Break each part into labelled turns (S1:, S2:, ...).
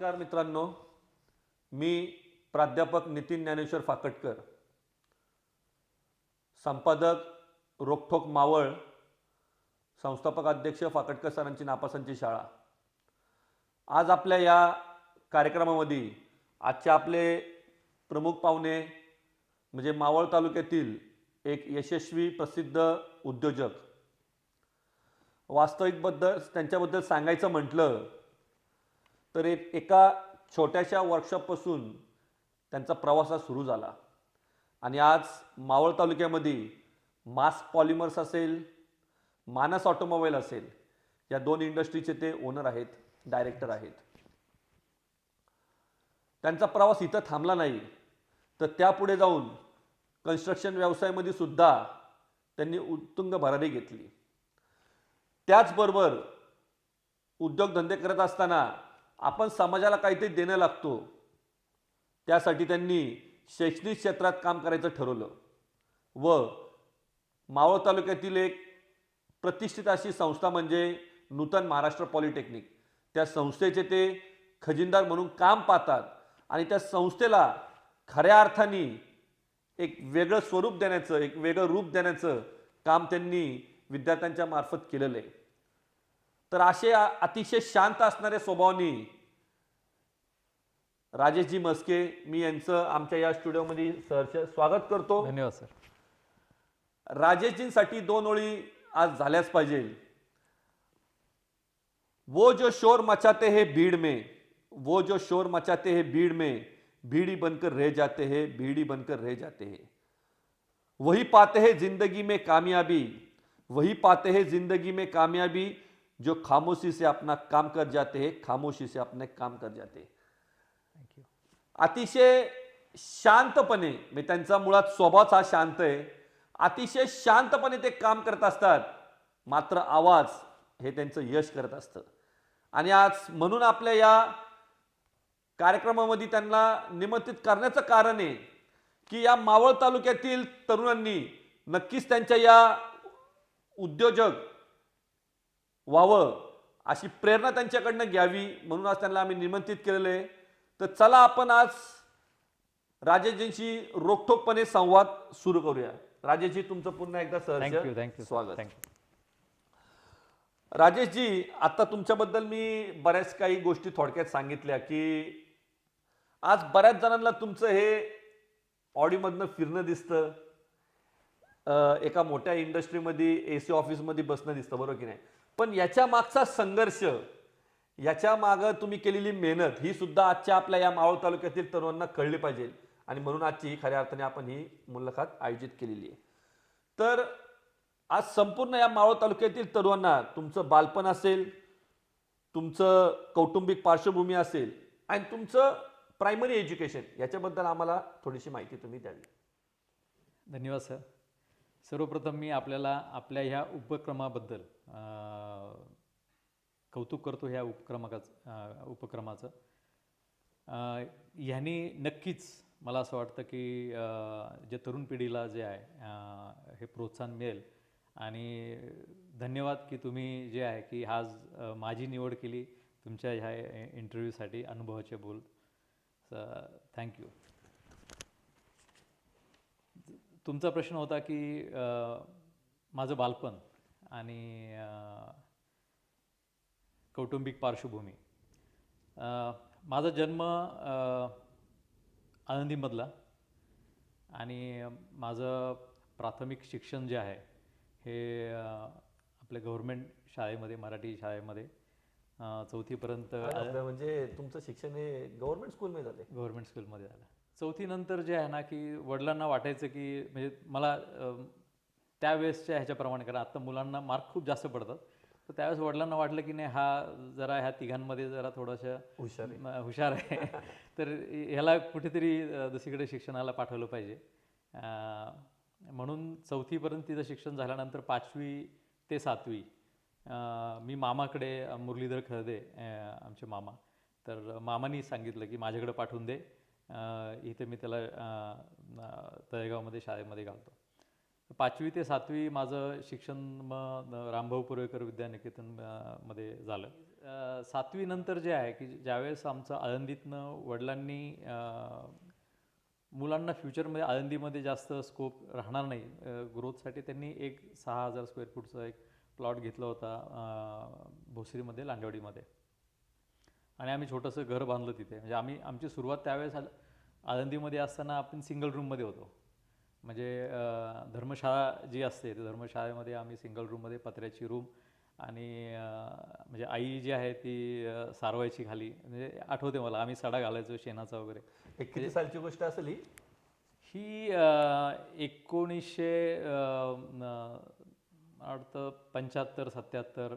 S1: नमस्कार मित्रांनो, मी प्राध्यापक नितीन ज्ञानेश्वर फाकटकर, संपादक रोखोक मावळ, संस्थापक अध्यक्ष फाकटकर सरांची नापासांची शाळा। आज आपल्या या कार्यक्रमामध्ये आजचे आपले प्रमुख पाहुणे म्हणजे मावळ तालुक्यातील एक यशस्वी प्रसिद्ध उद्योजक। वास्तविकबद्दल त्यांच्याबद्दल सांगायचं म्हटलं तर एका छोट्याशा वर्कशॉपपासून त्यांचा प्रवास सुरू झाला आणि आज मावळ तालुक्यामध्ये मास पॉलिमर्स असेल, मानस ऑटोमोबाईल असेल, या दोन इंडस्ट्रीचे ते ओनर आहेत, डायरेक्टर आहेत। त्यांचा प्रवास इथं थांबला नाही, तर त्यापुढे जाऊन कन्स्ट्रक्शन व्यवसायामध्ये सुद्धा त्यांनी उत्तुंग भरारी घेतली। त्याचबरोबर उद्योगधंदे करत असताना आपण समाजाला काहीतरी देणं लागतो, त्यासाठी त्यांनी शैक्षणिक क्षेत्रात काम करायचं ठरवलं व मावळ तालुक्यातील एक प्रतिष्ठित अशी संस्था म्हणजे नूतन महाराष्ट्र पॉलिटेक्निक, त्या संस्थेचे ते खजिनदार म्हणून काम पाहतात आणि त्या संस्थेला खऱ्या अर्थाने एक वेगळं स्वरूप देण्याचं, एक वेगळं रूप देण्याचं काम त्यांनी विद्यार्थ्यांच्या मार्फत केलेलं आहे। तर असे अतिशय शांत असणारे स्वभावाने राजेशजी मस्के, मी यांचं आमच्या या स्टुडिओमध्ये सहर्ष स्वागत करतो।
S2: धन्यवाद सर।
S1: राजेशजींसाठी दोन ओळी आज झाल्याच पाहिजे। वो जो शोर मचाते हैं भीड़ में, वो जो शोर मचाते हैं भीड़ में, भीड़ी बनकर रह जाते हैं, भीड़ी बनकर रह जाते हैं। वही पाते हैं जिंदगी में कामयाबी, वही पाते हैं जिंदगी में कामयाबी, जो खामोशी से अपना काम कर जाते हैं, खामोशी से अपने काम कर जाते हैं।
S2: थँक्यू।
S1: अतिशय शांतपणे, मी त्यांचा मुळात स्वभावच हा शांत आहे, अतिशय शांतपणे ते काम करत असतात, मात्र आवाज हे त्यांचं यश करत असतं। आणि आज म्हणून आपल्या या कार्यक्रमामध्ये त्यांना निमंत्रित करण्याचं कारण आहे की या मावळ तालुक्यातील तरुणांनी नक्कीच त्यांच्या या उद्योजक व्हावं अशी प्रेरणा त्यांच्याकडनं घ्यावी, म्हणून आज त्यांना आम्ही निमंत्रित केलेलं आहे। तर चला आपण आज राजेशजींशी रोखठोकपणे संवाद सुरू करूया। राजेशजी, तुमचं पुन्हा एकदा सहर्ष स्वागत। राजेशजी, आता तुमच्याबद्दल मी बऱ्याच काही गोष्टी थोडक्यात सांगितल्या की आज बऱ्याच जणांना तुमचं हे ऑडीमधनं फिरणं दिसतं, एका मोठ्या इंडस्ट्रीमध्ये एसी ऑफिसमध्ये बसणं दिसतं, बरोबर की नाही? पण याच्या मागचा संघर्ष, याच्या मागं तुम्ही केलेली मेहनत ही सुद्धा आजच्या आपल्या या मावळ तालुक्यातील तरुणांना कळली पाहिजे आणि म्हणून आजची ही खऱ्या अर्थाने आपण ही मुलाखत आयोजित केलेली आहे। तर आज संपूर्ण या मावळ तालुक्यातील तरुणांना तुमचं बालपण असेल, तुमचं कौटुंबिक पार्श्वभूमी असेल आणि तुमचं प्रायमरी एज्युकेशन, याच्याबद्दल आम्हाला थोडीशी माहिती तुम्ही द्यावी।
S2: धन्यवाद सर। सर्वप्रथम मी आपल्याला आपल्या ह्या उपक्रमाबद्दल कौतुक करतो, ह्या उपक्रमाचं। ह्यानी नक्कीच मला असं वाटतं की जे तरुण पिढीला जे आहे हे प्रोत्साहन मिळेल। आणि धन्यवाद की तुम्ही जे आहे की आज माझी निवड केली तुमच्या ह्या इंटरव्ह्यूसाठी, अनुभवाचे बोल। थँक्यू। तुमचा प्रश्न होता की माझं बालपण आणि कौटुंबिक पार्श्वभूमी। माझा जन्म आळंदीमधला आणि माझं प्राथमिक शिक्षण जे आहे हे आपल्या गव्हर्मेंट शाळेमध्ये, मराठी शाळेमध्ये 4थीपर्यंत।
S1: म्हणजे तुमचं शिक्षण हे गव्हर्नमेंट स्कूलमध्ये झालं?
S2: गव्हर्मेंट स्कूलमध्ये झालं। 4थी नंतर जे आहे ना की वडिलांना वाटायचं की म्हणजे मला त्यावेळेसच्या ह्याच्याप्रमाणे, कारण आत्ता मुलांना मार्क खूप जास्त पडतात, तर त्यावेळेस वडिलांना वाटलं की नाही, हा जरा ह्या तिघांमध्ये जरा थोडंसं हुशार आहे तर ह्याला कुठेतरी दुसरीकडे शिक्षणाला पाठवलं पाहिजे। म्हणून 4थीपर्यंत तिचं शिक्षण झाल्यानंतर 5वी ते 7वी मी मामाकडे, मुरलीधर खळदे आमचे मामा, तर मामानी सांगितलं की माझ्याकडे पाठवून दे, इथे मी त्याला तळेगावमध्ये शाळेमध्ये घालतो। 5वी ते 7वी माझं शिक्षण मग रामभाऊ पुरवेकर विद्यानिकेतन मध्ये झालं. 7वी नंतर जे आहे की ज्यावेळेस आमचं आळंदीतनं वडिलांनी मुलांना फ्युचरमध्ये आळंदीमध्ये जास्त स्कोप राहणार नाही ग्रोथसाठी, त्यांनी एक 6,000 स्क्वेअर फूटचा एक प्लॉट घेतला होता भोसरीमध्ये, लांडवाडीमध्ये. आणि आम्ही छोटंसं घर बांधलं तिथे. म्हणजे आमची सुरुवात त्यावेळेस आळंदीमध्ये असताना आपण सिंगल रूममध्ये होतो. म्हणजे धर्मशाळा जी असते त्या धर्मशाळेमध्ये आम्ही सिंगल रूममध्ये पत्र्याची रूम आणि म्हणजे आई जी आहे ती सारवायची खाली. म्हणजे आठवते मला, आम्ही सडा घालायचो शेणाचा वगैरे.
S1: एक किती सालची गोष्ट असेल ही?
S2: ही 1900 वाटतं 75-77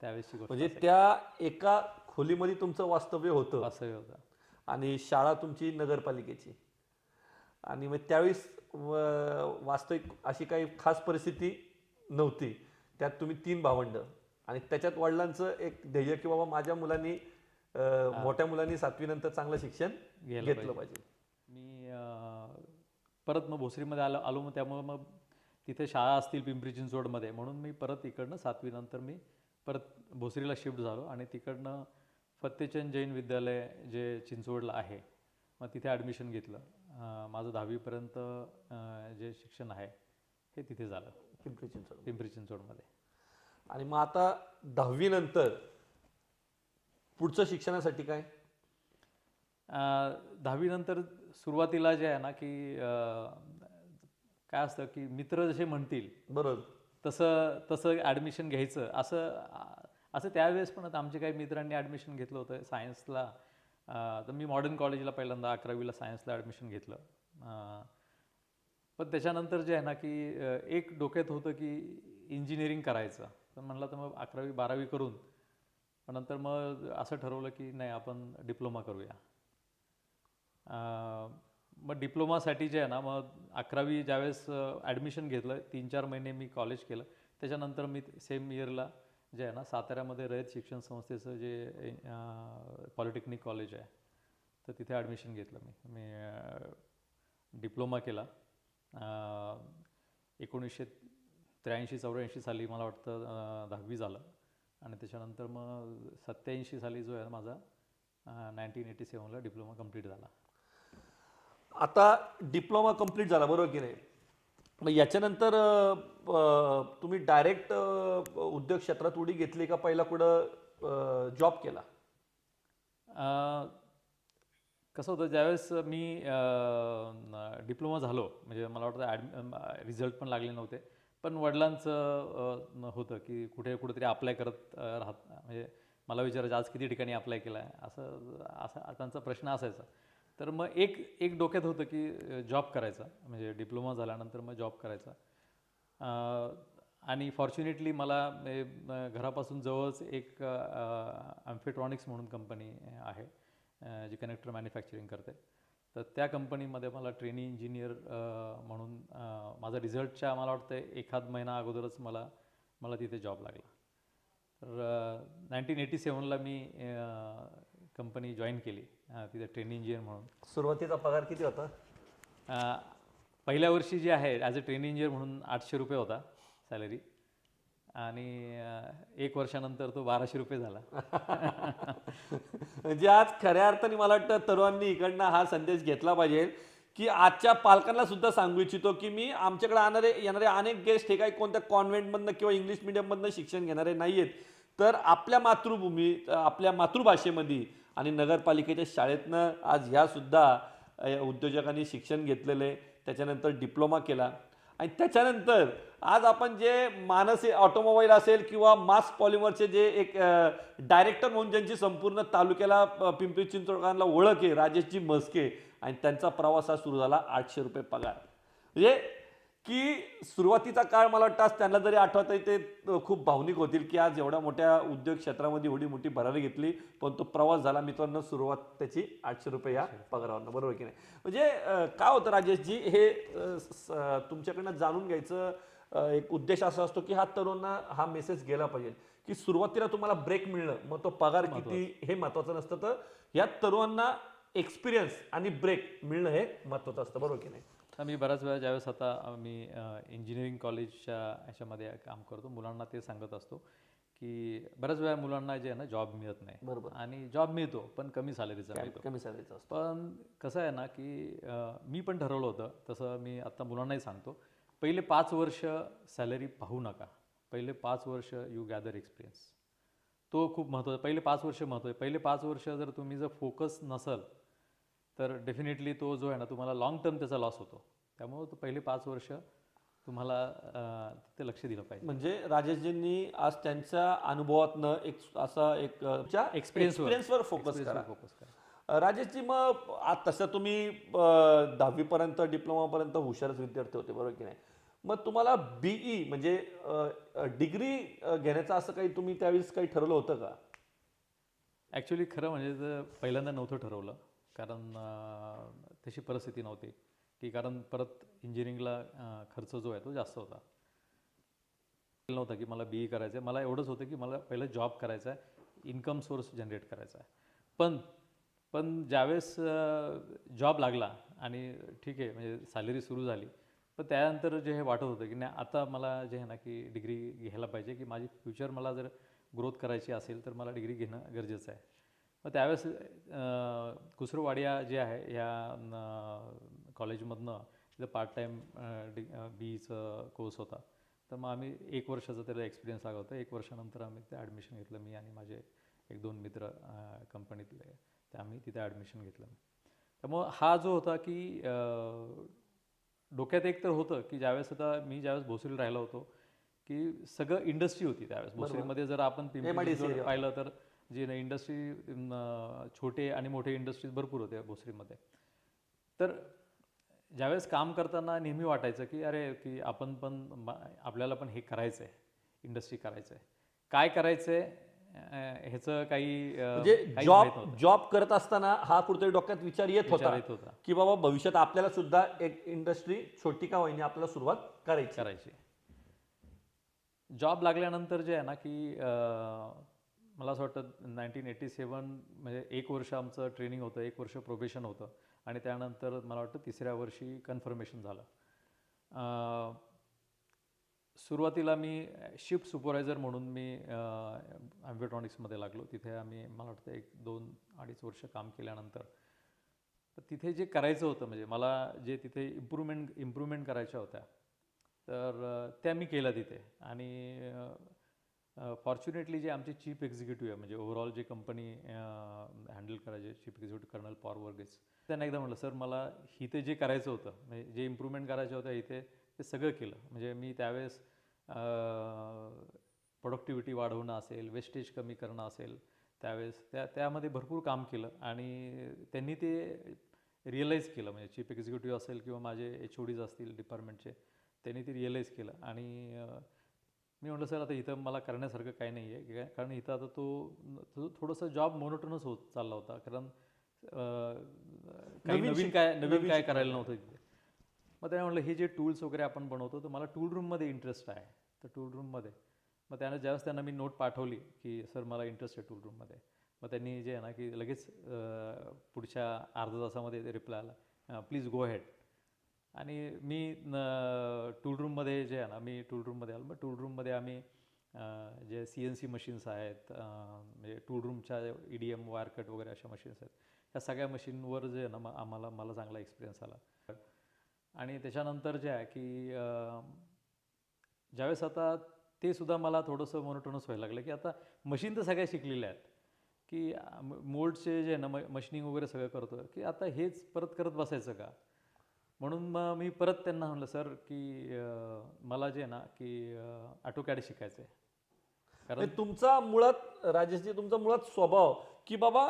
S2: त्यावेळेसची गोष्ट
S1: म्हणजे त्या एका खोलीमध्ये तुमचं वास्तव्य होतं
S2: असं होतं.
S1: आणि शाळा तुमची नगरपालिकेची. आणि मग त्यावेळेस वास्तविक अशी काही खास परिस्थिती नव्हती. त्यात तुम्ही 3 भावंड आणि त्याच्यात वडिलांचं एक ध्येय की बाबा माझ्या मुलांनी मोठ्या मुलांनी 7वी नंतर चांगलं शिक्षण घेतलं पाहिजे.
S2: मी परत मग भोसरीमध्ये आलो मग त्यामुळे मग तिथे शाळा असतील पिंपरी चिंचवडमध्ये, म्हणून मी परत इकडनं 7वी नंतर मी परत भोसरीला शिफ्ट झालो आणि तिकडनं फत्तेचंद जैन विद्यालय जे चिंचवडला आहे मग तिथे ॲडमिशन घेतलं. माझं 10वीपर्यंत जे शिक्षण आहे हे तिथे झालं पिंपरी चिंचवडमध्ये.
S1: आणि मग आता 10वी नंतर पुढचं शिक्षणासाठी काय?
S2: 10वी नंतर सुरुवातीला जे आहे ना की काय असतं की मित्र जसे म्हणतील
S1: बरोबर
S2: तसं ॲडमिशन घ्यायचं असं त्यावेळेस पण. आता आमच्या काही मित्रांनी ॲडमिशन घेतलं होतं सायन्सला. तर मी मॉडर्न कॉलेजला पहिल्यांदा 11वीला सायन्सला ॲडमिशन घेतलं. पण त्याच्यानंतर जे आहे ना की एक डोक्यात होतं की इंजिनिअरिंग करायचं. तर म्हणलं तर मग 11वी 12वी करून पण नंतर मग असं ठरवलं की नाही आपण डिप्लोमा करूया. मग डिप्लोमासाठी जे आहे ना मग 11वी ज्यावेळेस ॲडमिशन घेतलं 3-4 महिने मी कॉलेज केलं. त्याच्यानंतर मी सेम इयरला जे आहे ना साताऱ्यामध्ये रयत शिक्षण संस्थेचं जे पॉलिटेक्निक कॉलेज आहे तर तिथे ॲडमिशन घेतलं. मी डिप्लोमा केला 1983-84 साली मला वाटतं 10वी झालं. आणि त्याच्यानंतर मग 87 साली जो आहे माझा 1987ला डिप्लोमा कंप्लीट झाला.
S1: आता डिप्लोमा कंप्लीट झाला बरोबर की नाही? मग याच्यानंतर तुम्ही डायरेक्ट उद्योग क्षेत्रात उडी घेतली का पहिला कुठं जॉब केला?
S2: कसं होतं ज्यावेळेस मी डिप्लोमा झालो म्हणजे मला वाटतं रिझल्ट पण लागले नव्हते. पण वडिलांचं होतं की कुठेतरी अप्लाय करत म्हणजे मला विचारायचं आज किती ठिकाणी अप्लाय केला आहे असं त्यांचा प्रश्न असायचा. तर मग एक डोक्यात होतं की जॉब करायचा, म्हणजे डिप्लोमा झाल्यानंतर मग जॉब करायचा. आणि फॉर्च्युनेटली मला घरापासून जवळच एक ॲम्फेट्रॉनिक्स म्हणून कंपनी आहे जी कनेक्टर मॅन्युफॅक्चरिंग करते. तर त्या कंपनीमध्ये मला ट्रेनी इंजिनियर म्हणून माझा रिझल्टच्या मला वाटतं एखाद महिना अगोदरच मला तिथे जॉब लागला. तर 1987ला मी कंपनी जॉईन केली तिथे ट्रेनी इंजिनियर म्हणून.
S1: सुरुवातीचा पगार किती होता?
S2: पहिल्या वर्षी जे आहे ॲज अ ट्रेनी इंजिनियर म्हणून 800 रुपये होता सॅलरी आणि 1 वर्षानंतर तो 1200 रुपये झाला.
S1: म्हणजे आज खऱ्या अर्थाने मला वाटतं तरुणांनी इकडनं हा संदेश घेतला पाहिजे की आजच्या पालकांना सुद्धा सांगू इच्छितो की मी आमच्याकडे येणारे अनेक गेस्ट हे काही कोणत्या कॉन्व्हेंटमधनं किंवा इंग्लिश मिडियममधनं शिक्षण घेणारे नाही आहेत. तर आपल्या आपल्या मातृभाषेमध्ये आणि नगरपालिकेच्या शाळेतनं आज ह्या सुद्धा उद्योजकांनी शिक्षण घेतलेले, त्याच्यानंतर डिप्लोमा केला आणि त्याच्यानंतर आज आपण जे मानसी ऑटोमोबाईल असेल किंवा मास पॉलिमरचे जे एक डायरेक्टर म्हणून ज्यांची संपूर्ण तालुक्याला पिंपरी चिंचवडकरांना ओळख आहे राजेशजी म्हस्के, आणि त्यांचा प्रवास हा सुरू झाला 800 रुपये पगार. म्हणजे की सुरुवातीचा काळ मला वाटतं आज त्यांना जरी आठवत आहे ते खूप भावनिक होतील की आज एवढ्या मोठ्या उद्योग क्षेत्रामध्ये एवढी मोठी भरारी घेतली पण तो प्रवास झाला मित्रांनो सुरुवात त्याची 800 रुपये या पगारावरनं, बरोबर की नाही? म्हणजे काय होतं राजेशजी, हे तुमच्याकडनं जाणून घ्यायचं एक उद्देश असा असतो की हा तरुणांना हा मेसेज गेला पाहिजे की सुरुवातीला तुम्हाला ब्रेक मिळणं मग तो पगार किती हे महत्वाचं नसतं. तर या तरुणांना एक्सपिरियन्स आणि ब्रेक मिळणं हे महत्त्वाचं असतं, बरोबर की नाही?
S2: मी बऱ्याच वेळा ज्यावेळेस आता मी इंजिनिअरिंग कॉलेजच्या ह्याच्यामध्ये काम करतो, मुलांना ते सांगत असतो की बऱ्याच वेळा मुलांना जे आहे ना जॉब मिळत नाही,
S1: बरोबर.
S2: आणि जॉब मिळतो पण कमी सॅलरीचा मिळतो.
S1: कमी सॅलरीचं असतं.
S2: पण कसं आहे ना की मी पण ठरवलं होतं, तसं मी आत्ता मुलांनाही सांगतो, पहिले 5 वर्ष सॅलरी पाहू नका, पहिले 5 वर्ष यू गॅदर एक्सपिरियन्स. तो खूप महत्त्वाचा. पहिले 5 वर्ष महत्त्वाचे. पहिले 5 वर्ष जर तुम्ही जर फोकस नसल तर डेफिनेटली तो जो आहे ना तुम्हाला लाँग टर्म त्याचा लॉस होतो. त्यामुळं तो पहिले 5 वर्ष तुम्हाला तिथे लक्ष दिलं पाहिजे.
S1: म्हणजे राजेशजींनी आज त्यांच्या अनुभवातनं एक असा एक एक्सपिरियन्सवर फोकस करा.
S2: फोकस करा.
S1: राजेशजी, मग आज तसं तुम्ही 10वी पर्यंत डिप्लोमापर्यंत हुशारच विद्यार्थी होते, बरोबर की नाही? मग तुम्हाला बीई म्हणजे डिग्री घेण्याचं असं काही तुम्ही त्यावेळेस काही ठरवलं होतं का?
S2: ॲक्च्युली खरं म्हणजे तर पहिल्यांदा नव्हतं ठरवलं, कारण तशी परिस्थिती नव्हती, की कारण परत इंजिनिअरिंगला खर्च जो आहे तो जास्त होता. नव्हता की मला BE करायचं आहे, मला एवढंच होतं की मला पहिलं जॉब करायचा आहे, इन्कम सोर्स जनरेट करायचा आहे. पण पण ज्यावेळेस जॉब लागला आणि ठीक आहे म्हणजे सॅलरी सुरू झाली, पण त्यानंतर जे हे वाटत होतं की नाही आता मला जे आहे ना की डिग्री घ्यायला पाहिजे, की माझी फ्युचर मला जर ग्रोथ करायची असेल तर मला डिग्री घेणं गरजेचं आहे. मग त्यावेळेस कुसुरवाडिया जे आहे ह्या कॉलेजमधनं तिथं पार्ट टाईम BEचं कोर्स होता. तर मग आम्ही 1 वर्षाचा त्याला एक्सपिरियन्स लागला होता. 1 वर्षानंतर आम्ही ते ॲडमिशन घेतलं, मी आणि माझे 1-2 मित्र कंपनीतले, ते आम्ही तिथे ॲडमिशन घेतलं. त्यामुळं हा जो होता की डोक्यात एक तर होतं की मी ज्यावेळेस भोसरीला राहिलो होतो की सगळं इंडस्ट्री होती त्यावेळेस भोसरीमध्ये. जर आपण पिंपरी चिंचवड पाहिलं तर जे इंडस्ट्री, छोटे आणि मोठे इंडस्ट्रीज भरपूर होते भोसरीमध्ये. तर ज्यावेळेस काम करताना नेहमी वाटायचं की अरे की आपण पण आपल्याला पण हे करायचं आहे, इंडस्ट्री करायचं आहे, काय करायचं आहे ह्याचं काही
S1: म्हणजे
S2: काहीच माहीत नव्हतं.
S1: जॉब करत असताना हा कुठेतरी डोक्यात विचार येत होता की बाबा भविष्यात आपल्याला सुद्धा एक इंडस्ट्री छोटी का होईनी आपल्याला सुरुवात करायची.
S2: जॉब लागल्यानंतर जे आहे ना की मला असं वाटतं 1987 म्हणजे 1 वर्ष आमचं ट्रेनिंग होतं, 1 वर्ष प्रोबेशन होतं, आणि त्यानंतर मला वाटतं 3ऱ्या वर्षी कन्फर्मेशन झालं. सुरुवातीला मी शिफ्ट सुपरवायझर म्हणून मी ॲम्फेट्रॉनिक्समध्ये लागलो. तिथे आम्ही मला वाटतं 1-2-2.5 वर्ष काम केल्यानंतर तिथे जे करायचं होतं म्हणजे मला जे तिथे इम्प्रूव्हमेंट करायच्या होत्या, तर त्या मी केल्या तिथे. आणि फॉर्च्युनेटली जे आमचे चीफ एक्झिक्युटिव्ह आहे म्हणजे ओव्हरऑल जे कंपनी हँडल करायचे chief executive colonel Paul Varghese, त्यांना एकदा म्हटलं सर मला इथे जे करायचं होतं म्हणजे जे इम्प्रूव्हमेंट करायचं होतं इथे ते सगळं केलं. म्हणजे मी त्यावेळेस प्रोडक्टिव्हिटी वाढवणं असेल, वेस्टेज कमी करणं असेल, त्यावेळेस त्यामध्ये भरपूर काम केलं. आणि त्यांनी ते रिअलाईज केलं, म्हणजे चीफ एक्झिक्युटिव्ह असेल किंवा माझे HODs असतील डिपार्टमेंटचे, त्यांनी ते रिअलाईज केलं. आणि मी म्हटलं सर आता इथं मला करण्यासारखं काही नाही आहे, कारण इथं आता तो थोडंसं जॉब मोनोटोनस होत चालला होता, कारण काही नवीन काय करायला नव्हतं तिथे. मग त्याने म्हटलं हे जे टूल्स वगैरे आपण बनवतो तर मला टूल रूममध्ये इंटरेस्ट आहे, तर टूल रूममध्ये. मग ज्यावेळेस त्यांना मी नोट पाठवली की सर मला इंटरेस्ट आहे टूल रूममध्ये, मग त्यांनी जे आहे ना की लगेच पुढच्या अर्ध्या तासामध्ये रिप्लाय आला प्लीज गो हेड. आणि मी टूल रूममध्ये जे आहे ना मी टूल रूममध्ये आलो. मग टूल रूममध्ये आम्ही जे CNC मशीन्स आहेत, म्हणजे टूल रूमच्या EDM वायर कट वगैरे अशा मशीन्स आहेत, ह्या सगळ्या मशीनवर जे आहे ना मला चांगला एक्सपिरियन्स आला. आणि त्याच्यानंतर जे आहे की ज्यावेळेस आता ते सुद्धा मला थोडंसं मोनोटोनस व्हायला लागलं की आता मशीन तर सगळ्या शिकलेल्या आहेत, की मोल्डचे जे आहे ना मशिनिंग वगैरे सगळं करतो, की आता हेच परत करत बसायचं का. म्हणून मग मी परत त्यांना म्हटलं सर की मला जे आहे ना की AutoCAD शिकायचं आहे. कारण
S1: तुमचा मुळात राजेशजी, तुमचा मुळात स्वभाव की बाबा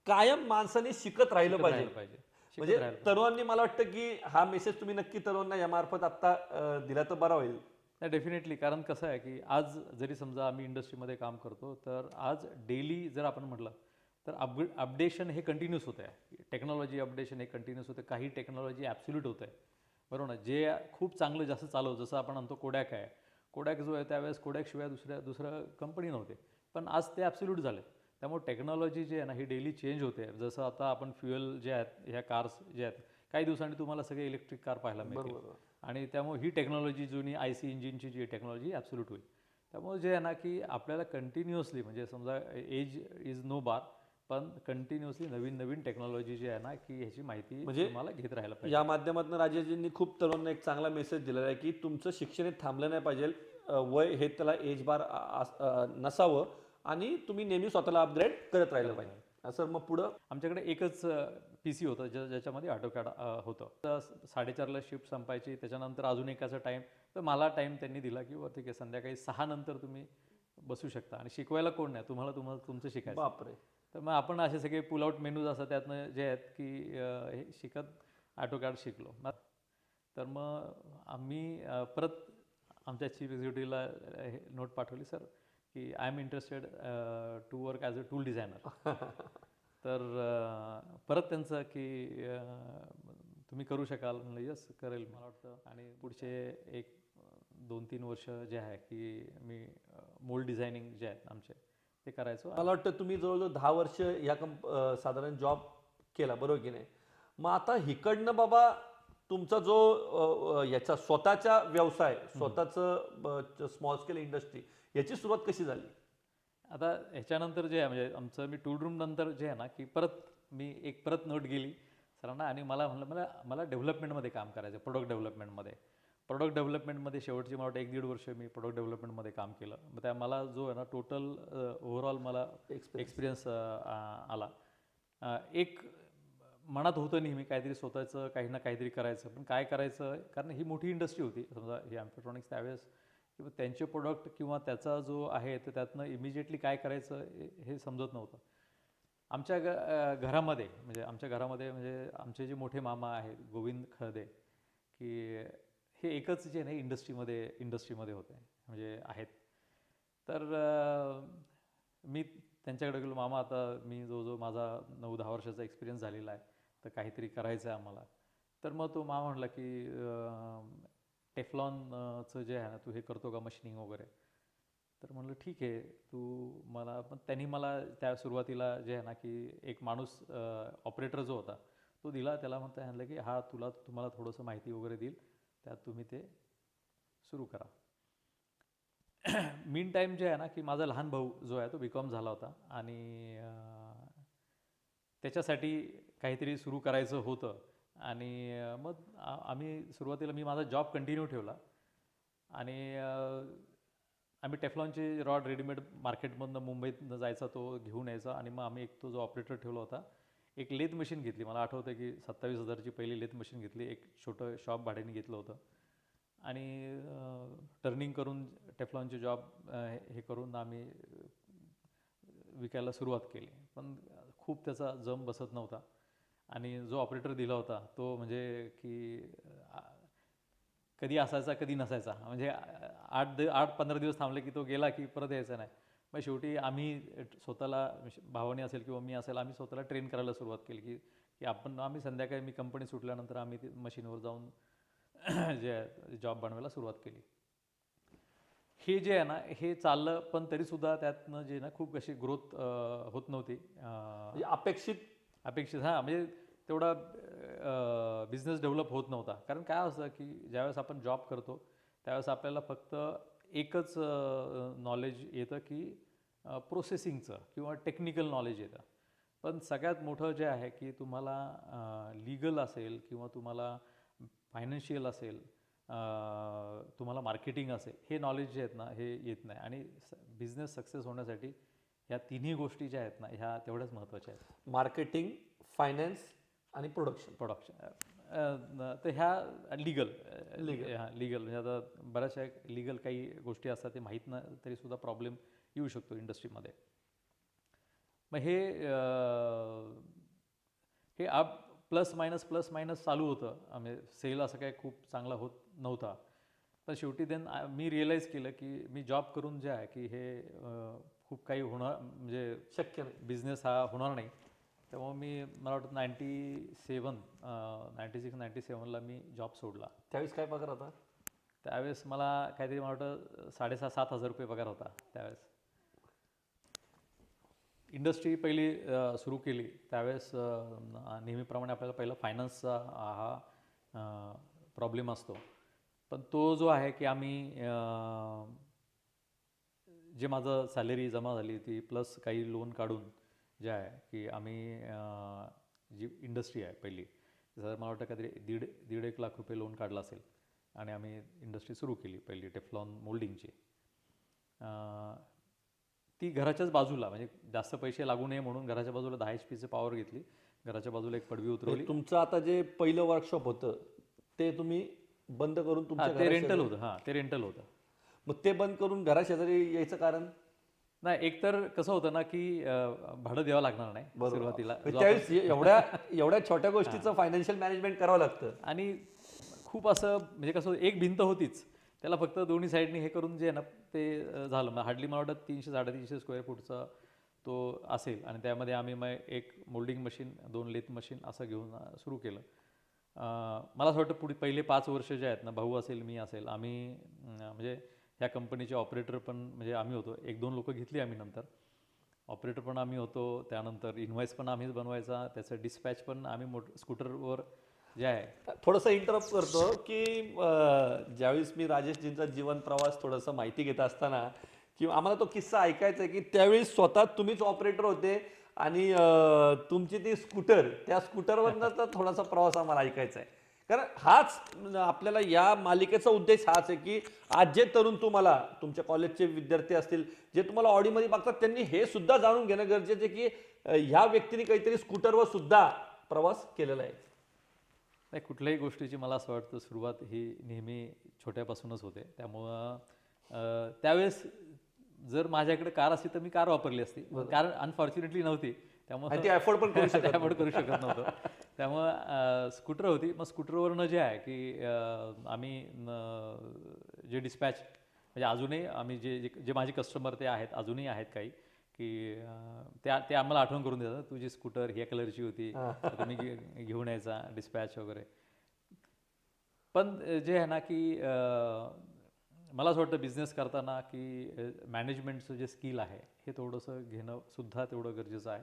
S1: कायम माणसाने शिकत राहिलं पाहिजे. म्हणजे तरुणांनी, मला वाटतं की हा मेसेज तुम्ही नक्की तरुणांना यामार्फत आत्ता दिला तर बरा होईल.
S2: नाही डेफिनेटली, कारण कसं आहे की आज जरी समजा आम्ही इंडस्ट्रीमध्ये काम करतो तर आज डेली जर आपण म्हटलं तर अपडेशन हे कंटिन्यूस होतं आहे. टेक्नॉलॉजी अपडेशन हे कंटिन्यूस होतं. काही टेक्नॉलॉजी ॲब्सोल्यूट होतं आहे, बरोबर ना. जे खूप चांगलं जास्त चालवतं, जसं आपण म्हणतो कोडॅक आहे. कोडॅक जो आहे त्यावेळेस कोडॅकशिवाय दुसरं कंपनी नव्हते, पण आज ते ॲब्सोल्यूट झाले. त्यामुळे टेक्नॉलॉजी जी आहे ना ही डेली चेंज होते. जसं आता आपण फ्युएल जे आहेत ह्या कार्स जे आहेत काही दिवसांनी तुम्हाला सगळे इलेक्ट्रिक कार पाहायला मिळतील. आणि त्यामुळे ही टेक्नॉलॉजी जुनी IC इंजिनची जी टेक्नॉलॉजी ॲब्सोल्यूट होईल. त्यामुळे जे आहे ना की आपल्याला कंटिन्युअसली म्हणजे समजा एज इज नो बार, पण कंटिन्युअसली नवीन नवीन टेक्नॉलॉजी जी आहे ना की ह्याची माहिती तुम्हाला घेत राहायला पाहिजे.
S1: या माध्यमातून राजेशजींनी खूप तरुणांना एक चांगला मेसेज दिलेला आहे की तुमचं शिक्षण हे थांबलं नाही पाहिजे. वय हे त्याला एज बार नसावं आणि तुम्ही नेहमी स्वतःला अपग्रेड करत राहिलं पाहिजे. सर मग पुढं
S2: आमच्याकडे एकच PC होतं ज्याच्यामध्ये AutoCAD होतं. तर 4:30ला शिफ्ट संपायची, त्याच्यानंतर अजून एकाचा टाईम. तर मला टाईम त्यांनी दिला की ठीक आहे संध्याकाळी 6 नंतर तुम्ही बसू शकता आणि शिकवायला कोण नाही, तुम्हाला तुमचं शिकायचं.
S1: बापरे.
S2: तर मग आपण असे सगळे पुल आउट मेनूज असतात त्यातनं जे आहेत की हे शिकत AutoCAD शिकलो. तर मग आम्ही परत आमच्या चीफ एक्झिक्युटिव्हला नोट पाठवली, सर की I am interested to work as a tool designer. तर परत त्यांचं की तुम्ही करू शकाल. म्हणलं यस करेल मला वाटतं. आणि पुढचे 1-2-3 वर्ष जे आहे की मी मोल्ड डिझायनिंग जे आहेत आमचे ते करायचो.
S1: मला वाटतं तुम्ही जवळजवळ 10 वर्ष या साधारण जॉब केला, बरोबर की नाही? मग आता हिकडनं बाबा तुमचा जो याचा स्वतःचा व्यवसाय, स्वतःचं स्मॉल स्केल इंडस्ट्री, याची सुरुवात कशी झाली?
S2: आता ह्याच्यानंतर जे आहे म्हणजे आमचं मी टूल रूम नंतर जे आहे ना की परत नोट गेली सरांना आणि मला म्हणलं मला डेव्हलपमेंटमध्ये काम करायचं, प्रोडक्ट डेव्हलपमेंटमध्ये शेवटची मला वाटतं 1-1.5 वर्ष मी प्रोडक्ट डेव्हलपमेंटमध्ये काम केलं. मग त्या मला जो आहे ना टोटल ओव्हरऑल मला एक्सपिरियन्स आला. एक मनात होतं नेहमी काहीतरी स्वतःचं काही ना काहीतरी करायचं, पण काय करायचं, कारण ही मोठी इंडस्ट्री होती समजा ही ॲम्फेट्रॉनिक्स त्यावेळेस, किंवा त्यांचे प्रोडक्ट किंवा त्याचा जो आहे तर त्यातनं इमिजिएटली काय करायचं हे समजत नव्हतं. आमच्या घरामध्ये म्हणजे आमचे जे मोठे मामा आहेत गोविंद खळदे, की हे एकच जे नाही इंडस्ट्रीमध्ये होते म्हणजे आहेत. तर मी त्यांच्याकडे गेलो, मामा आता मी जो माझा 9-10 वर्षाचा एक्सपिरियन्स झालेला आहे, तर काहीतरी करायचं आहे आम्हाला. तर मग तो मामा म्हटला की टेफ्लॉनचं जे आहे ना तू हे करतो का मशिनिंग वगैरे. तर म्हणलं ठीक आहे तू मला, पण त्यांनी मला त्या सुरुवातीला जे आहे ना की एक माणूस ऑपरेटर जो होता तो दिला, त्याला म्हणता की हा तुम्हाला थोडंसं माहिती वगैरे देईल, त्यात तुम्ही ते सुरू करा. मीन टाईम जे आहे ना की माझा लहान भाऊ जो आहे तो BCom झाला होता आणि त्याच्यासाठी काहीतरी सुरू करायचं होतं. आणि मग सुरुवातीला मी माझा जॉब कंटिन्यू ठेवला आणि आम्ही टेफ्लॉनचे रॉड रेडीमेड मार्केटमधनं मुंबईतनं जायचा तो घेऊन यायचा आणि मग आम्ही तो जो ऑपरेटर ठेवला होता, एक लेथ मशीन घेतली. मला आठवतं की 27,000ची पहिली लेथ मशीन घेतली, एक छोटं शॉप भाड्याने घेतलं होतं आणि टर्निंग करून टेफ्लॉनचे जॉब हे करून आम्ही विकायला सुरुवात केली. पण खूप त्याचा जम बसत नव्हता आणि जो ऑपरेटर दिला होता तो म्हणजे की कधी असायचा कधी नसायचा. म्हणजे 8-15 दिवस थांबले की तो गेला की परत यायचा नाही. मग शेवटी आम्ही स्वतःला, भावाने असेल किंवा मी असेल, आम्ही स्वतःला ट्रेन करायला सुरुवात केली की आम्ही संध्याकाळी मी कंपनी सुटल्यानंतर आम्ही ते मशीनवर जाऊन जे आहे जॉब बनवायला सुरुवात केली. हे जे आहे ना हे चाललं, पण तरीसुद्धा त्यातनं जे ना खूप कशी ग्रोथ होत नव्हती
S1: म्हणजे
S2: अपेक्षित. हां, म्हणजे तेवढा बिझनेस डेव्हलप होत नव्हता. कारण काय असतं की ज्यावेळेस आपण जॉब करतो त्यावेळेस आपल्याला फक्त एकच नॉलेज येतं की प्रोसेसिंगचं किंवा टेक्निकल नॉलेज येतं. पण सगळ्यात मोठं जे आहे की तुम्हाला लीगल असेल किंवा तुम्हाला फायनान्शियल असेल, तुम्हाला मार्केटिंग असेल, हे नॉलेज जे आहेत ना हे येत नाही. आणि बिझनेस सक्सेस होण्यासाठी ह्या तिन्ही गोष्टी ज्या आहेत ना ह्या तेवढ्याच महत्त्वाच्या आहेत.
S1: मार्केटिंग, फायनान्स आणि प्रोडक्शन.
S2: तर ह्या लीगल म्हणजे आता बऱ्याचशा लीगल काही गोष्टी असतात ते माहीत नाही तरीसुद्धा प्रॉब्लेम येऊ शकतो इंडस्ट्रीमध्ये. मग हे प्लस मायनस चालू होतं. म्हणजे सेल असं काही खूप चांगला होत नव्हता. पण शेवटी मी रिअलाईज केलं की मी जॉब करून जे आहे की हे खूप काही होणार म्हणजे
S1: शक्य नाही,
S2: बिझनेस हा होणार नाही. त्यामुळे मला वाटतं 96-97ला मी जॉब सोडला.
S1: त्यावेळेस काय पगार होता?
S2: त्यावेळेस मला काहीतरी मला वाटतं 6,500-7,000 रुपये पगार होता त्यावेळेस. इंडस्ट्री पहिली सुरू केली त्यावेळेस नेहमीप्रमाणे आपल्याला पहिला फायनान्सचा हा प्रॉब्लेम असतो. पण तो जो आहे की आम्ही जे माझं सॅलरी जमा झाली होती प्लस काही लोन काढून जे आहे की आम्ही जी इंडस्ट्री आहे पहिली जर मला वाटतं काहीतरी दीड एक लाख रुपये लोन काढला असेल आणि आम्ही इंडस्ट्री सुरू केली पहिली टेफ्लॉन मोल्डिंगची. ती घराच्याच बाजूला म्हणजे जास्त पैसे लागू नये म्हणून घराच्या बाजूला 10 HP पॉवर घेतली. घराच्या बाजूला एक पडवी उतरवली.
S1: तुमचं आता जे पहिलं वर्कशॉप होतं ते तुम्ही बंद करून तुमच्या
S2: ते रेंटल होतं. हां, ते रेंटल होतं.
S1: मग ते बंद करून घराशेजारी यायचं कारण?
S2: नाही, एकतर कसं होतं ना की भाडं द्यावं लागणार नाही सुरुवातीला.
S1: त्यावेळेस एवढ्या छोट्या गोष्टीचं फायनान्शियल मॅनेजमेंट करावं लागतं.
S2: आणि खूप असं म्हणजे कसं एक भिंत होतीच त्याला फक्त दोन्ही साईडनी हे करून जे आहे ना ते झालं. मग हार्डली मला वाटतं 300-350 स्क्वेअर फूटचा तो असेल आणि त्यामध्ये आम्ही मग एक मोल्डिंग मशीन 2 लेथ मशीन असं घेऊन सुरू केलं. मला असं वाटतं पहिले 5 वर्ष जे आहेत ना भाऊ असेल मी असेल आम्ही म्हणजे ह्या कंपनीचे ऑपरेटर पण म्हणजे आम्ही होतो. 1-2 लोकं घेतली आम्ही नंतर. ऑपरेटर पण आम्ही होतो. त्यानंतर इन्व्हॉइस पण आम्हीच बनवायचा. त्याचं डिस्पॅच पण आम्ही स्कूटरवर जे आहे.
S1: थोडंसं इंटरप्ट करतो की ज्यावेळेस मी राजेशजींचा जीवन प्रवास थोडंसं माहिती घेत असताना की आम्हाला तो किस्सा ऐकायचा आहे की त्यावेळी स्वतः तुम्हीच ऑपरेटर होते आणि तुमची ती स्कूटर त्या स्कूटरवरनं थोडासा प्रवास आम्हाला ऐकायचा आहे. कारण हाच आपल्याला या मालिकेचा उद्देश हाच आहे की आज जे तरुण तुम्हाला तुमच्या कॉलेजचे विद्यार्थी असतील जे तुम्हाला ऑडीमध्ये बघतात त्यांनी हे सुद्धा जाणून घेणं गरजेचं आहे की ह्या व्यक्तीने काहीतरी स्कूटरवर सुद्धा प्रवास केलेला आहे.
S2: नाही, कुठल्याही गोष्टीची मला असं वाटतं सुरुवात ही नेहमी छोट्यापासूनच होते. त्यामुळं त्यावेळेस जर माझ्याकडे कार असती तर मी कार वापरली असती. कार अनफॉर्च्युनेटली नव्हती त्यामुळे
S1: ती अफोर्ड पण करू शकत
S2: अफोर्ड करू शकत नव्हतं. त्यामुळं स्कूटर होती. मग स्कूटरवरनं जे आहे की आम्ही जे डिस्पॅच म्हणजे अजूनही आम्ही जे माझे कस्टमर ते आहेत अजूनही आहेत काही की ते आम्हाला आठवण करून देतात तुझी स्कूटर ह्या कलरची होती तर तुम्ही घेऊन यायचा डिस्पॅच वगैरे. पण जे आहे ना की मला असं वाटतं बिझनेस करताना की मॅनेजमेंटचं जे स्किल आहे हे थोडंसं घेणं सुद्धा तेवढं गरजेचं आहे.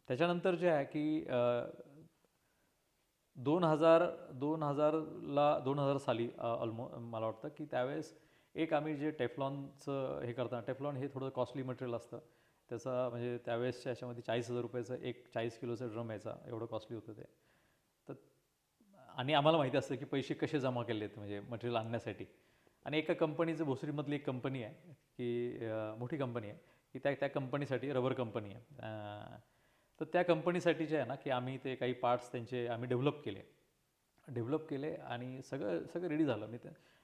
S2: त्याच्यानंतर जे आहे की 2000 साली मला वाटतं की त्यावेळेस एक आम्ही जे टेफ्लॉनचं हे करताना टेफ्लॉन हे थोडं कॉस्टली मटेरियल असतं. त्याचा म्हणजे त्यावेळेसच्या याच्यामध्ये 40,000 रुपयाचं एक 40 किलोचा ड्रम यायचा एवढं कॉस्टली होतं ते. तर आणि आम्हाला माहिती असतं की पैसे कसे जमा केले आहेत म्हणजे मटेरियल आणण्यासाठी. आणि एका कंपनीचं भोसरीमधली एक कंपनी आहे की मोठी कंपनी आहे की त्या कंपनीसाठी रबर कंपनी आहे. तर त्या कंपनीसाठी जे आहे ना की आम्ही ते काही पार्ट्स त्यांचे आम्ही डेव्हलप केले आणि सगळं रेडी झालं.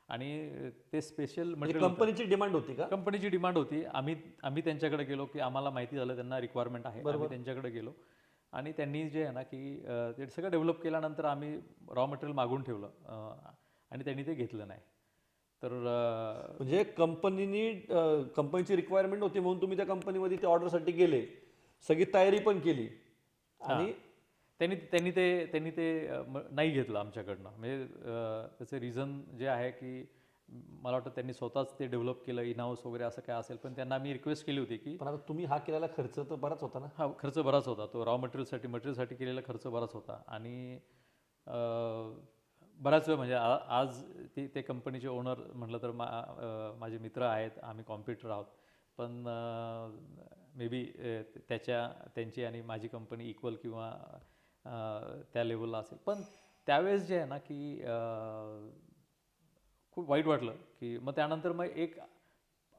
S2: आणि ते स्पेशल मटेरियल
S1: कंपनीची डिमांड होती का?
S2: कंपनीची डिमांड होती. आम्ही त्यांच्याकडे गेलो की आम्हाला माहिती झालं त्यांना रिक्वायरमेंट आहे. आम्ही त्यांच्याकडे गेलो आणि त्यांनी जे आहे ना की ते सगळं डेव्हलप केल्यानंतर आम्ही रॉ मटेरियल मागून ठेवलं आणि त्यांनी ते घेतलं नाही. तर
S1: म्हणजे कंपनीची रिक्वायरमेंट होती म्हणून तुम्ही त्या कंपनीमध्ये त्या ऑर्डरसाठी गेले, सगळी तयारी पण केली आणि
S2: त्यांनी ते नाही घेतलं आमच्याकडनं. म्हणजे त्याचं रिझन जे आहे की मला वाटतं त्यांनी स्वतःच ते डेव्हलप केलं इन हाऊस वगैरे असं काय असेल. पण त्यांना मी रिक्वेस्ट केली होती की
S1: पण आता तुम्ही हा केलेला खर्च तर बराच होता ना?
S2: हा खर्च बराच होता. तो रॉ मटेरियलसाठी केलेला खर्च बराच होता. आणि बराच वेळ म्हणजे आज ते कंपनीचे ओनर म्हटलं तर माझे मित्र आहेत. आम्ही कॉम्प्युटर आहोत. पण मे बी त्यांची आणि माझी कंपनी इक्वल किंवा त्या लेवलला असेल. पण त्यावेळेस जे आहे ना की खूप वाईट वाटलं की मग त्यानंतर मग एक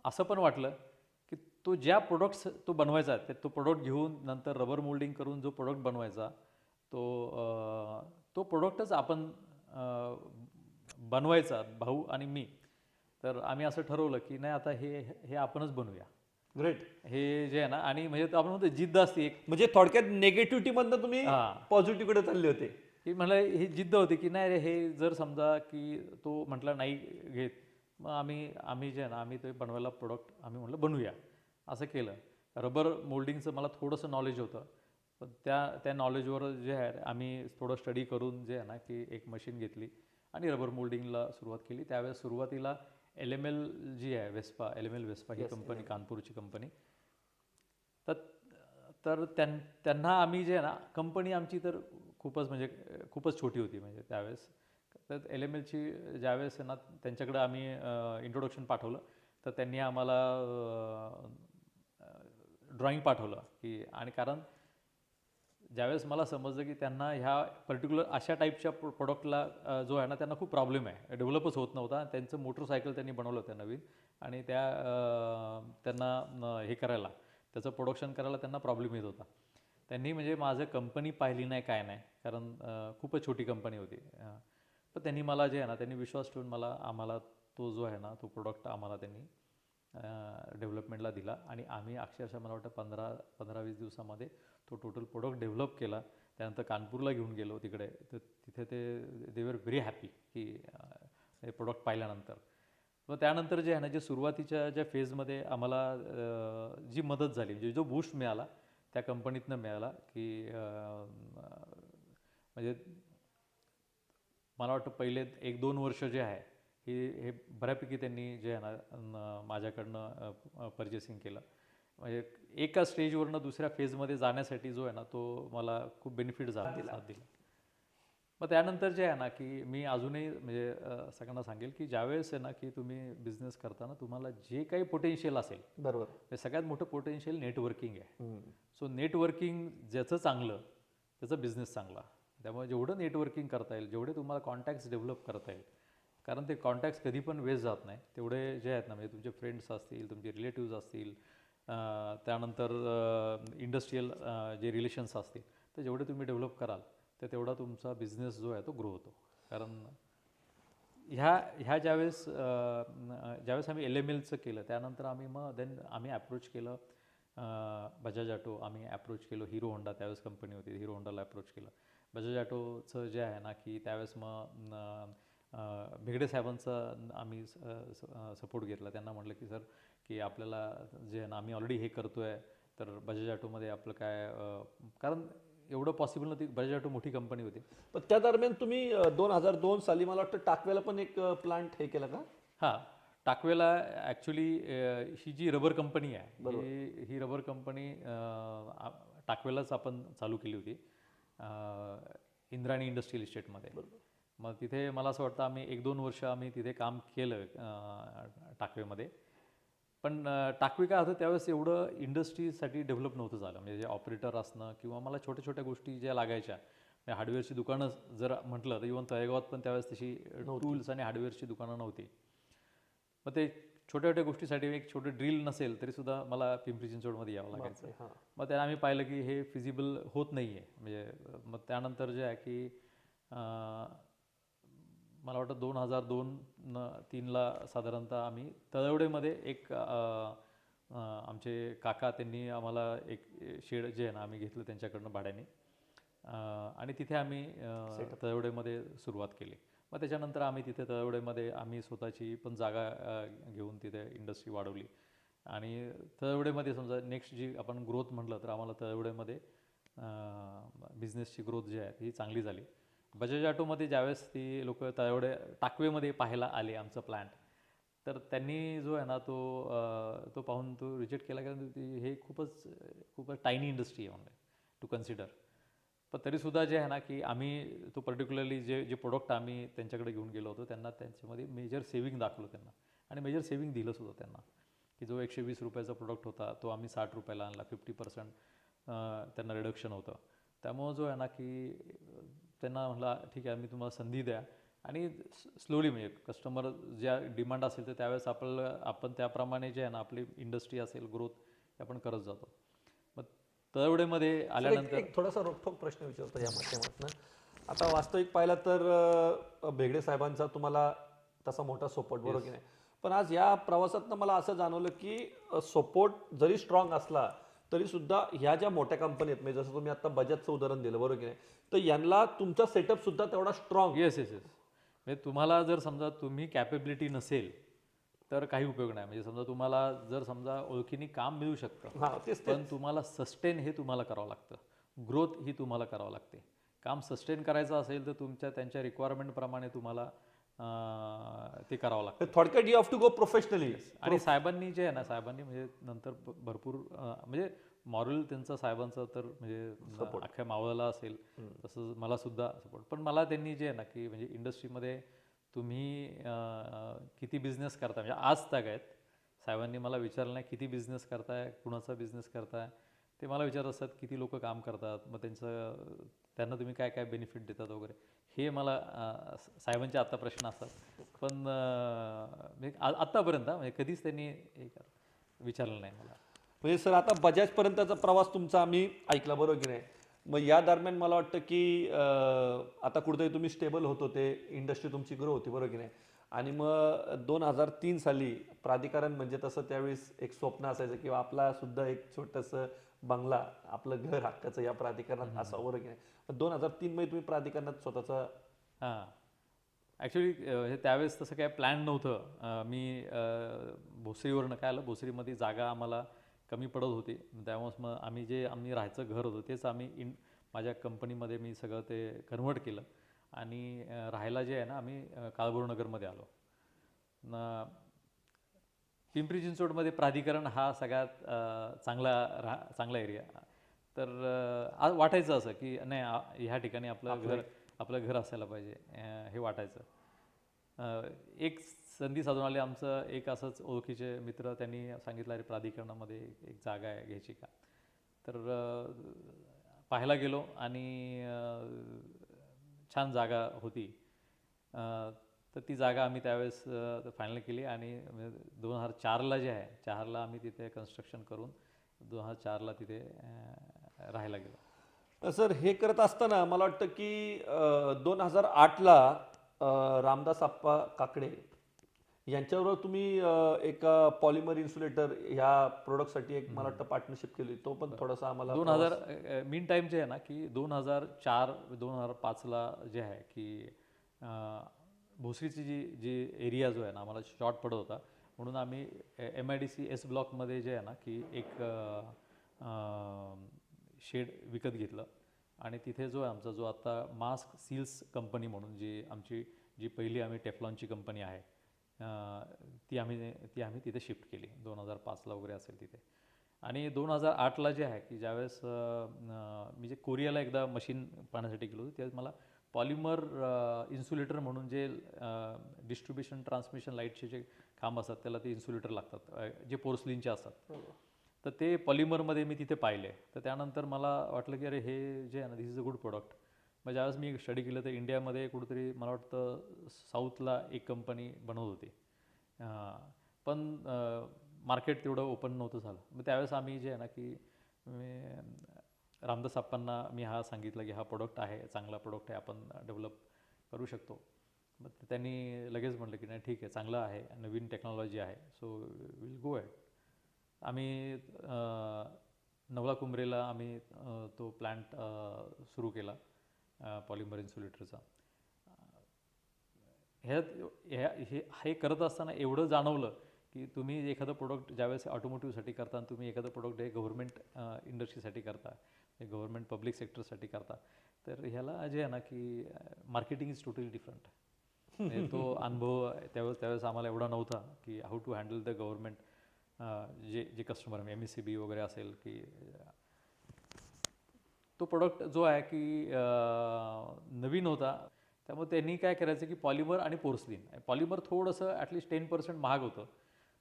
S2: असं पण वाटलं की तो ज्या प्रोडक्ट्स तो बनवायचा तो प्रोडक्ट घेऊन नंतर रबर मोल्डिंग करून जो प्रोडक्ट बनवायचा तो प्रोडक्टच आपण बनवायचा भाऊ आणि मी. तर आम्ही असं ठरवलं की नाही आता हे आपणच बनवूया.
S1: ग्रेट.
S2: हे जे आहे ना आणि म्हणजे आपण म्हणतो जिद्द असते एक
S1: म्हणजे थोडक्यात निगेटिव्हिटी मधनं तुम्ही पॉझिटिव्हकडे चालले होते
S2: की म्हणलं ही जिद्द होती की नाही रे हे जर समजा की तो म्हटला नाही घेत मग आम्ही जे आहे ना आम्ही ते बनवायला प्रोडक्ट आम्ही म्हटलं बनवूया असं केलं. रबर मोल्डिंगचं मला थोडंसं नॉलेज होतं. पण त्या नॉलेजवर जे आहे आम्ही थोडं स्टडी करून जे आहे ना की एक मशीन घेतली आणि रबर मोल्डिंगला सुरुवात केली. त्यावेळेस सुरुवातीला LML जी आहे वेस्पा, LML वेस्पा ही कंपनी, कानपूरची कंपनी. तर तर त्यांना आम्ही जे आहे ना, कंपनी आमची तर खूपच म्हणजे खूपच छोटी होती म्हणजे त्यावेळेस. तर LMLची ज्यावेळेस आहे ना, त्यांच्याकडे आम्ही इंट्रोडक्शन पाठवलं, तर त्यांनी आम्हाला ड्रॉइंग पाठवलं की, आणि कारण ज्यावेळेस मला समजलं की त्यांना ह्या पर्टिक्युलर अशा टाईपच्या प्रोडक्टला जो आहे ना, त्यांना खूप प्रॉब्लेम आहे, डेव्हलपच होत नव्हता. त्यांचं मोटरसायकल त्यांनी बनवलं होतं नवीन, आणि त्यांना हे करायला, त्याचं प्रोडक्शन करायला त्यांना प्रॉब्लेम येत होता. त्यांनी म्हणजे माझं कंपनी पाहिली नाही, काय नाही, कारण खूपच छोटी कंपनी होती. पण त्यांनी मला जे आहे ना, त्यांनी विश्वास ठेवून आम्हाला तो जो आहे ना, तो प्रोडक्ट आम्हाला त्यांनी डेव्हलपमेंटला दिला, आणि आम्ही अक्षरशः मला वाटतं 15-20 दिवसामध्ये तो टोटल प्रोडक्ट डेव्हलप केला. त्यानंतर कानपूरला घेऊन गेलो तिकडे, तर तिथे दे वर व्हेरी हॅपी की हे प्रोडक्ट पाहिल्यानंतर. मग त्यानंतर जे आहे ना, जे सुरुवातीच्या ज्या फेजमध्ये आम्हाला जी मदत झाली, म्हणजे जो बूस्ट मिळाला त्या कंपनीतनं मिळाला, की म्हणजे मला वाटतं पहिले 1-2 वर्ष जे आहे हे बऱ्यापैकी त्यांनी जे आहे ना, माझ्याकडनं पर्चेसिंग केलं. म्हणजे एका स्टेजवरनं दुसऱ्या फेजमध्ये जाण्यासाठी जो आहे ना, तो मला खूप बेनिफिट साथ दिला. मग त्यानंतर जे आहे ना, की मी अजूनही म्हणजे सगळ्यांना सांगेल की ज्यावेळेस आहे ना, की तुम्ही बिझनेस करताना तुम्हाला जे काही पोटेन्शियल असेल,
S1: बरोबर.
S2: हे सगळ्यात मोठं पोटेन्शियल नेटवर्किंग आहे. सो नेटवर्किंग ज्याचं चांगलं त्याचा बिझनेस चांगला. त्यामुळे जेवढं नेटवर्किंग करता येईल, जेवढे तुम्हाला कॉन्टॅक्ट्स डेव्हलप करता येईल, कारण ते कॉन्टॅक्ट्स कधी पण वेस्ट जात नाही. तेवढे जे आहेत ना, म्हणजे तुमचे फ्रेंड्स असतील, तुमचे रिलेटिव्ज असतील, त्यानंतर इंडस्ट्रीयल जे रिलेशन्स असतील, तर जेवढे तुम्ही डेव्हलप कराल, तर तेवढा तुमचा बिझनेस जो आहे तो ग्रो होतो. कारण ह्या ज्यावेळेस आम्ही LMLचं केलं, त्यानंतर आम्ही अप्रोच केलं बजाज ऑटो, आम्ही अप्रोच केलं हिरो होंडा, त्यावेळेस कंपनी होती, हिरो होंडाला अप्रोच केलं. बजाज ऑटोचं जे आहे ना, की त्यावेळेस मग भेगडे साहेबांचा आम्ही सपोर्ट घेतला. त्यांना म्हटलं की सर, की आपल्याला जे आहे ना, आम्ही ऑलरेडी हे करतो आहे, तर बजाज ऑटोमध्ये आपलं काय, कारण एवढं पॉसिबल नव्हती, बजाज ऑटो मोठी कंपनी होती.
S1: पण त्या दरम्यान तुम्ही 2002 साली मला वाटतं टाकवेला पण एक प्लांट हे केला का?
S2: हां, टाकवेला ॲक्च्युली ही जी रबर कंपनी आहे, ही रबर कंपनी टाकवेलाच आपण चालू केली होती, इंद्राणी इंडस्ट्रियल इस्टेटमध्ये. मग तिथे मला असं वाटतं आम्ही 1-2 वर्ष आम्ही तिथे काम केलं टाकवेमध्ये. पण टाकवी काय होतं, त्यावेळेस एवढं इंडस्ट्रीसाठी डेव्हलप नव्हतं झालं. म्हणजे जे ऑपरेटर असणं किंवा मला छोट्या छोट्या गोष्टी ज्या लागायच्या, हार्डवेअरची दुकानं जर म्हटलं तर इव्हन तळेगावात पण त्यावेळेस तशी टूल्स आणि हार्डवेअरची दुकानं नव्हती. मग ते छोट्या छोट्या गोष्टीसाठी एक छोटं ड्रिल नसेल तरीसुद्धा मला पिंपरी चिंचवडमध्ये यावं लागायचं. मग त्याला आम्ही पाहिलं की हे फिजिबल होत नाही आहे. म्हणजे मग त्यानंतर जे आहे की मला वाटतं 2002-3ला साधारणतः आम्ही तळवडेमध्ये एक आमचे काका, त्यांनी आम्हाला एक शेड जे आहे ना, आम्ही घेतलं त्यांच्याकडनं भाड्याने, आणि तिथे आम्ही तळवडेमध्ये सुरुवात केली. मग त्याच्यानंतर आम्ही तिथे तळवडेमध्ये आम्ही स्वतःची पण जागा घेऊन तिथे इंडस्ट्री वाढवली. आणि तळवडेमध्ये समजा नेक्स्ट जी आपण ग्रोथ म्हटलं, तर आम्हाला तळवडेमध्ये बिझनेसची ग्रोथ जी आहे ही चांगली झाली. बजाज ऑटोमध्ये ज्यावेळेस ती लोक टाकवेमध्ये पाहायला आले आमचं प्लांट, तर त्यांनी जो आहे ना, तो पाहून तो रिजेक्ट केला, कारण हे खूपच टायनी इंडस्ट्री आहे म्हणले टू कन्सिडर. पण तरीसुद्धा जे आहे ना, की आम्ही तो पर्टिक्युलरली जे प्रोडक्ट आम्ही त्यांच्याकडे घेऊन गेलो होतो, त्यांना त्यांच्यामध्ये मेजर सेविंग दाखवलं त्यांना, आणि मेजर सेविंग दिलंसुद्धा त्यांना. की जो 120 रुपयाचा प्रोडक्ट होता, तो आम्ही 60 रुपयाला आणला. 50% त्यांना रिडक्शन होतं. त्यामुळं जो आहे ना, की त्यांना म्हटलं ठीक आहे, मी तुम्हाला संधी द्या, आणि स्लोली म्हणजे कस्टमर ज्या डिमांड असेल तर त्यावेळेस आपण त्याप्रमाणे जे आहे ना, आपली इंडस्ट्री असेल, ग्रोथ आपण करत जातो. मग तळवडेमध्ये आल्यानंतर
S1: एक थोडासा रोखठोक प्रश्न विचारतो या माध्यमातून. आता वास्तविक पाहिला तर भेगडे साहेबांचा तुम्हाला तसा मोठा सपोर्ट, बरोबर की नाही? पण आज या प्रवासातनं मला असं जाणवलं की सपोर्ट जरी स्ट्रॉंग असला तरी सुद्धा ह्या ज्या मोठ्या कंपनी आहेत, म्हणजे जसं तुम्ही आता बजाजचं उदाहरण दिलं, बरोबर की नाही, तर यांना तुमचा सेटअप सुद्धा तेवढा स्ट्रॉंग.
S2: येस. म्हणजे तुम्हाला जर समजा तुम्ही कॅपेबिलिटी नसेल तर काही उपयोग नाही. म्हणजे समजा तुम्हाला जर समजा ओळखीने काम मिळू शकतं,
S1: हां, तेच
S2: पण तुम्हाला सस्टेन हे तुम्हाला करावं लागतं, ग्रोथ ही तुम्हाला करावं लागते. काम सस्टेन करायचं असेल तर त्यांच्या रिक्वायरमेंटप्रमाणे तुम्हाला ते करावं लागतं.
S1: थोडक्यात you have to go professionally.
S2: आणि साहेबांनी जे आहे ना, साहेबांनी म्हणजे नंतर भरपूर म्हणजे मॉरल त्यांचं साहेबांचं तर म्हणजे अख्ख्या मावळाला असेल, तसं मला सुद्धा सपोर्ट. पण मला त्यांनी जे आहे ना, की म्हणजे इंडस्ट्रीमध्ये तुम्ही किती बिझनेस करता, म्हणजे आज तक आहेत साहेबांनी मला विचारलं नाही किती बिझनेस करताय, कुणाचा बिझनेस करताय. ते मला विचारत असतात किती लोक काम करतात, मग त्यांना तुम्ही काय काय बेनिफिट देतात वगैरे. हे मला साहेबांचे आत्ता प्रश्न असतात. पण म्हणजे आत्तापर्यंत म्हणजे कधीच त्यांनी विचारलं नाही मला.
S1: म्हणजे सर आता बजाजपर्यंतचा प्रवास तुमचा आम्ही ऐकला, बरोबर की नाही? मग या दरम्यान मला वाटतं की आता कुठेतरी तुम्ही स्टेबल होत होते, इंडस्ट्री तुमची ग्रो होती, बरोबर की नाही? आणि मग 2003 साली प्राधिकरण म्हणजे तसं त्यावेळेस एक स्वप्न असायचं किंवा आपला सुद्धा एक छोटंसं बंगला, आपलं घर हक्काचं या प्राधिकरणात असावं, बरोबर की नाही? 2003 मध्ये तुम्ही प्राधिकरणात स्वतःचा
S2: हां, ॲक्च्युली हे त्यावेळेस तसं काय प्लॅन नव्हतं. मी भोसरीवरनं काय आलं, भोसरीमध्ये जागा आम्हाला कमी पडत होती. त्यामुळेच मग आम्ही राहायचं घर होतं तेच आम्ही माझ्या कंपनीमध्ये मी सगळं ते कन्व्हर्ट केलं आणि राहायला जे आहे ना आम्ही काळभोरनगरमध्ये आलो. पिंपरी चिंचवडमध्ये प्राधिकरण हा सगळ्यात चांगला एरिया. तर आज वाटायचं असं की नाही ह्या ठिकाणी आपलं घर असायला पाहिजे, हे वाटायचं. एक संधी साधून आली, आमचं एक असंच ओळखीचे मित्र त्यांनी सांगितलं अरे प्राधिकरणामध्ये एक जागा आहे, घ्यायची का? तर पाहायला गेलो आणि छान जागा होती. तर ती जागा आम्ही त्यावेळेस फायनल केली आणि 2004ला जे आहे 4ला आम्ही तिथे कन्स्ट्रक्शन करून 2004ला तिथे राहायला गेलो.
S1: सर हे करत असताना मला वाटतं की 2008ला रामदास आप्पा काकडे यांच्याबरोबर तुम्ही एका पॉलिमर इन्सुलेटर ह्या प्रोडक्टसाठी एक मला वाटतं पार्टनरशिप केली. तो पण थोडासा आम्हाला
S2: 2000 मीन टाईम जे आहे ना की 2004-2005ला जे आहे की भोसरीची जी एरिया जो आहे ना आम्हाला शॉर्ट पडत होता, म्हणून आम्ही MIDC एस ब्लॉकमध्ये जे आहे ना की एक शेड विकत घेतलं आणि तिथे जो आहे आमचा जो आता मास्क सील्स कंपनी म्हणून जी पहिली आम्ही टेफ्लॉनची कंपनी आहे, ती आम्ही तिथे शिफ्ट केली 2005ला वगैरे असेल तिथे. आणि 2008ला जे आहे की ज्यावेळेस मी जे कोरियाला एकदा मशीन पाहण्यासाठी गेलो होतो त्यावेळेस मला पॉलिमर इन्सुलेटर म्हणून जे डिस्ट्रीब्युशन ट्रान्समिशन लाईटचे जे काम असतात त्याला ते इन्सुलेटर लागतात, जे पोर्सलिनचे असतात. तर ते पॉलिमरमध्ये मी तिथे पाहिले. तर त्यानंतर मला वाटलं की अरे हे जे आहे ना दिस इज अ गुड प्रोडक्ट. मग ज्यावेळेस मी स्टडी केलं तर इंडियामध्ये कुठेतरी मला वाटतं साऊथला एक कंपनी बनवत होती, पण मार्केट तेवढं ओपन नव्हतं झालं. मग त्यावेळेस आम्ही जे आहे ना की रामदास आप्पांना मी सांगितलं की हा प्रोडक्ट आहे, चांगला प्रोडक्ट आहे, आपण डेव्हलप करू शकतो. मग त्यांनी लगेच म्हटलं की नाही ठीक आहे, चांगलं आहे, नवीन टेक्नॉलॉजी आहे, सो विल गो ॲट. आम्ही नवला कुंभरेला आम्ही तो प्लॅन्ट सुरू केला पॉलिमर इन्सुलेटरचा. हे करत असताना एवढं जाणवलं की तुम्ही एखादं प्रोडक्ट ज्यावेळेस ऑटोमोटिव्हसाठी करता आणि तुम्ही एखादं प्रोडक्ट हे गव्हर्नमेंट इंडस्ट्रीसाठी करता, गव्हर्नमेंट पब्लिक सेक्टरसाठी करता, तर ह्याला जे आहे ना की मार्केटिंग इज टोटली डिफरंट. तो अनुभव त्यावेळेस आम्हाला एवढा नव्हता की how to handle the government, जे कस्टमर MSCB वगैरे असेल की तो प्रोडक्ट जो आहे की नवीन होता. त्यामुळे त्यांनी काय करायचं की पॉलिमर आणि पॉलिमर थोडंसं ॲटलिस्ट 10% महाग होतं.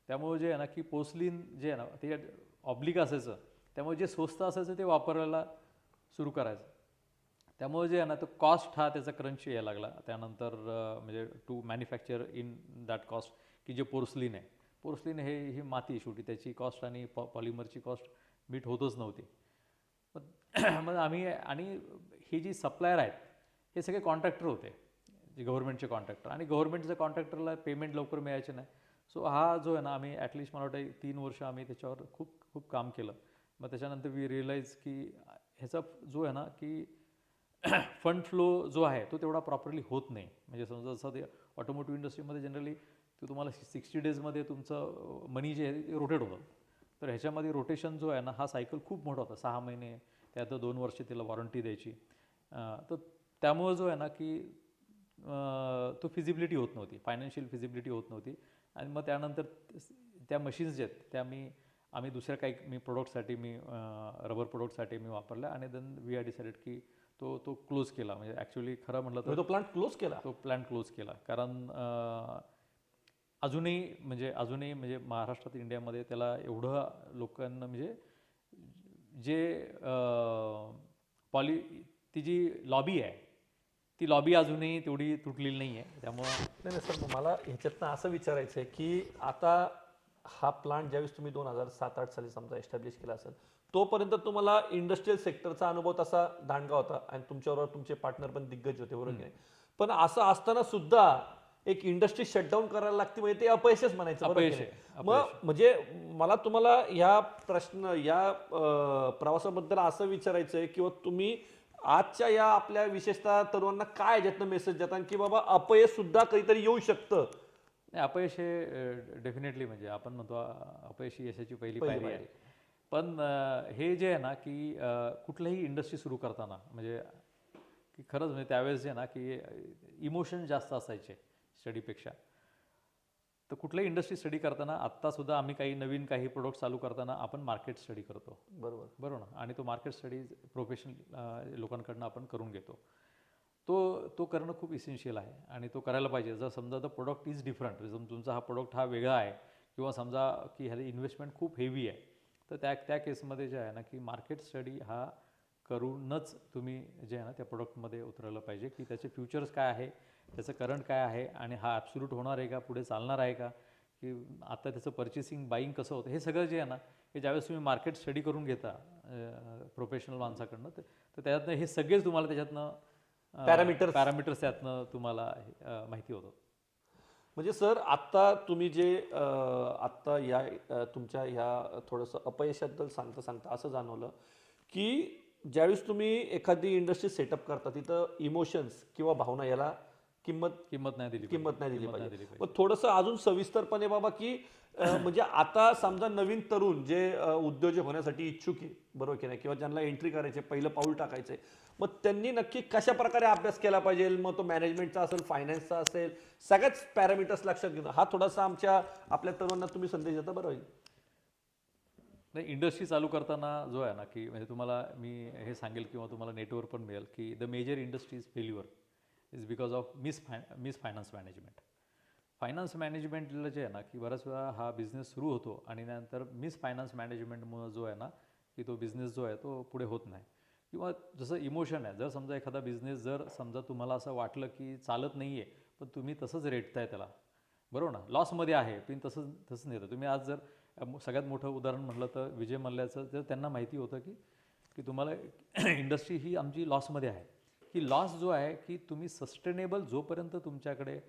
S2: त्यामुळे जे आहे ना की पोर्सलिन जे आहे ना ते ऑब्लिक असायचं, त्यामुळे जे स्वस्त असायचं ते वापरायला सुरू करायचं. त्यामुळे जे आहे ना तो कॉस्ट हा त्याचा क्रंच यायला लागला त्यानंतर, म्हणजे to manufacture in that cost की जे पोर्सलिन आहे, पोर्सलिन ही माती शेवटी त्याची कॉस्ट आणि पॉलिमरची कॉस्ट मीट होतच नव्हती. मग आम्ही आणि ही जी सप्लायर आहेत हे सगळे कॉन्ट्रॅक्टर होते, जे गव्हर्नमेंटचे कॉन्ट्रॅक्टर, आणि गव्हर्नमेंटच्या कॉन्ट्रॅक्टरला पेमेंट लवकर मिळायचे नाही. सो हा जो आहे ना आम्ही ॲटलिस्ट मला वाटतं 3 वर्ष आम्ही त्याच्यावर खूप काम केलं. मग त्याच्यानंतर वी रिअलाईज की ह्याचा जो आहे ना की फंड फ्लो जो आहे तो तेवढा प्रॉपरली होत नाही. म्हणजे समजा जसं ते ऑटोमोटिव्ह इंडस्ट्रीमध्ये जनरली तुम्हाला 60 डेजमध्ये तुमचं मनी जे आहे ते रोटेट होतं. तर ह्याच्यामध्ये रोटेशन जो आहे ना हा सायकल खूप मोठा होता, 6 महिने, त्यात 2 वर्ष तिला वॉरंटी द्यायची. तर त्यामुळं जो आहे ना की तो फिजिबिलिटी होत नव्हती, फायनान्शियल फिजिबिलिटी होत नव्हती. आणि मग त्यानंतर त्या मशीन्स जे आहेत त्या आम्ही दुसऱ्या काही प्रोडक्टसाठी रबर प्रोडक्टसाठी मी वापरल्या आणि देन वी आर डिसाइडेड की तो क्लोज केला. म्हणजे ॲक्च्युली खरं म्हटलं तर
S1: तो प्लांट क्लोज केला.
S2: तो प्लॅन क्लोज केला. कारण अजूनही म्हणजे महाराष्ट्रात इंडियामध्ये त्याला एवढं लोकांना म्हणजे जे ती जी लॉबी आहे ती लॉबी अजूनही तेवढी तुटलेली नाही आहे. त्यामुळं
S1: नाही नाही सर, मग मला ह्याच्यातनं असं विचारायचं आहे की आता हा प्लांट ज्यावेळेस तुम्ही 2007-8 साली समजा एस्टॅब्लिश केला असेल, तोपर्यंत तुम्हाला इंडस्ट्रियल सेक्टरचा अनुभव तसा दांडगा होता आणि तुमच्याबरोबर तुमचे पार्टनर पण दिग्गज होते, बरोबर की नाही? पण असं असताना सुद्धा एक इंडस्ट्री शटडाऊन करायला लागते म्हणजे ते अपयशच म्हणायचं, बरोबर की
S2: अपयश
S1: नाही?
S2: आहे,
S1: मग म्हणजे मला तुम्हाला या प्रवासाबद्दल असं विचारायचं आहे किंवा तुम्ही आजच्या या आपल्या विशेषतः तरुणांना काय याच्यातनं मेसेज देतात की बाबा अपयश सुद्धा कधीतरी येऊ शकतं.
S2: नाही, अपयश हे डेफिनेटली म्हणजे आपण म्हणतो अपयश ही यशाची पहिली
S1: पहिली
S2: पायरी आहे. पण हे जे आहे ना की कुठलंही इंडस्ट्री सुरू करताना म्हणजे की खरंच म्हणजे त्यावेळेस जे आहे ना की इमोशन जास्त असायचे स्टडीपेक्षा. तर कुठल्याही इंडस्ट्री स्टडी करताना आत्तासुद्धा आम्ही काही प्रोडक्ट चालू करताना आपण मार्केट स्टडी करतो,
S1: बरोबर.
S2: बरोबर ना? आणि तो मार्केट स्टडी प्रोफेशनल लोकांकडनं आपण करून घेतो. तो करणं खूप इसेन्शियल आहे आणि तो करायला पाहिजे. जर समजा द प्रोडक्ट इज डिफरंट, तुमचा हा प्रोडक्ट हा वेगळा आहे किंवा समजा की ह्याची इन्व्हेस्टमेंट खूप हेवी आहे, तर त्या केसमध्ये जे आहे ना की मार्केट स्टडी हा करूनच तुम्ही जे आहे ना त्या प्रोडक्टमध्ये उतरलं पाहिजे की त्याचे फ्युचर्स काय आहे, त्याचं करंट काय आहे आणि हा ॲब्सोल्यूट होणार आहे का, पुढे चालणार आहे का, की आता त्याचं पर्चेसिंग बाईंग कसं होतं, हे सगळं जे आहे ना हे ज्यावेळेस तुम्ही मार्केट स्टडी करून घेता प्रोफेशनल माणसाकडनं, तर त्याच्यातनं हे सगळेच तुम्हाला त्याच्यातनं पॅरामीटर्स त्यातनं तुम्हाला माहिती होतं.
S1: म्हणजे सर आत्ता तुम्ही जे आत्ता तुमच्या ह्या थोडंसं अपयशाबद्दल सांगता सांगता असं जाणवलं की ज्यावेळेस तुम्ही एखादी इंडस्ट्री सेटअप करता तिथं इमोशन्स किंवा भावना याला
S2: किंमत नाही दिली
S1: पाहिजे. मग थोडंसं अजून सविस्तरपणे बाबा की म्हणजे आता समजा नवीन तरुण जे उद्योजक होण्यासाठी इच्छुक आहे, बरोबर की नाही, किंवा ज्यांना एंट्री करायचे, पहिलं पाऊल टाकायचंय, मग त्यांनी नक्की कशा प्रकारे अभ्यास केला पाहिजे? मग तो मॅनेजमेंटचा असेल, फायनान्सचा असेल, सगळ्याच पॅरामीटर्स लक्षात घेणं हा थोडासा आपल्या तरुणांना तुम्ही संदेश देता, बरोबर?
S2: नाही, इंडस्ट्री चालू करताना जो आहे ना की म्हणजे तुम्हाला मी हे सांगेल किंवा तुम्हाला नेटवर पण मिळेल की the major industries failure is because of miss finance management. Finance मॅनेजमेंटला जे आहे ना की बऱ्याच वेळा हा बिझनेस सुरू होतो आणि नंतर मिस फायनान्स मॅनेजमेंटमुळं जो आहे ना की तो बिझनेस जो आहे तो पुढे होत नाही. किंवा जसं इमोशन आहे, जर समजा एखादा बिझनेस जर समजा तुम्हाला असं वाटलं की चालत नाही आहे पण तुम्ही तसंच रेटताय त्याला, बरोबर ना, लॉसमध्ये आहे पण तसंच नाही. तुम्ही आज जर सगळ्यात मोठं उदाहरण म्हटलं तर विजय मल्ल्याचं, जर त्यांना माहिती होतं की की तुम्हाला इंडस्ट्री ही आमची लॉसमध्ये आहे, की लॉस जो आहे की तुम्ही सस्टेनेबल जोपर्यंत तुमच्याकडे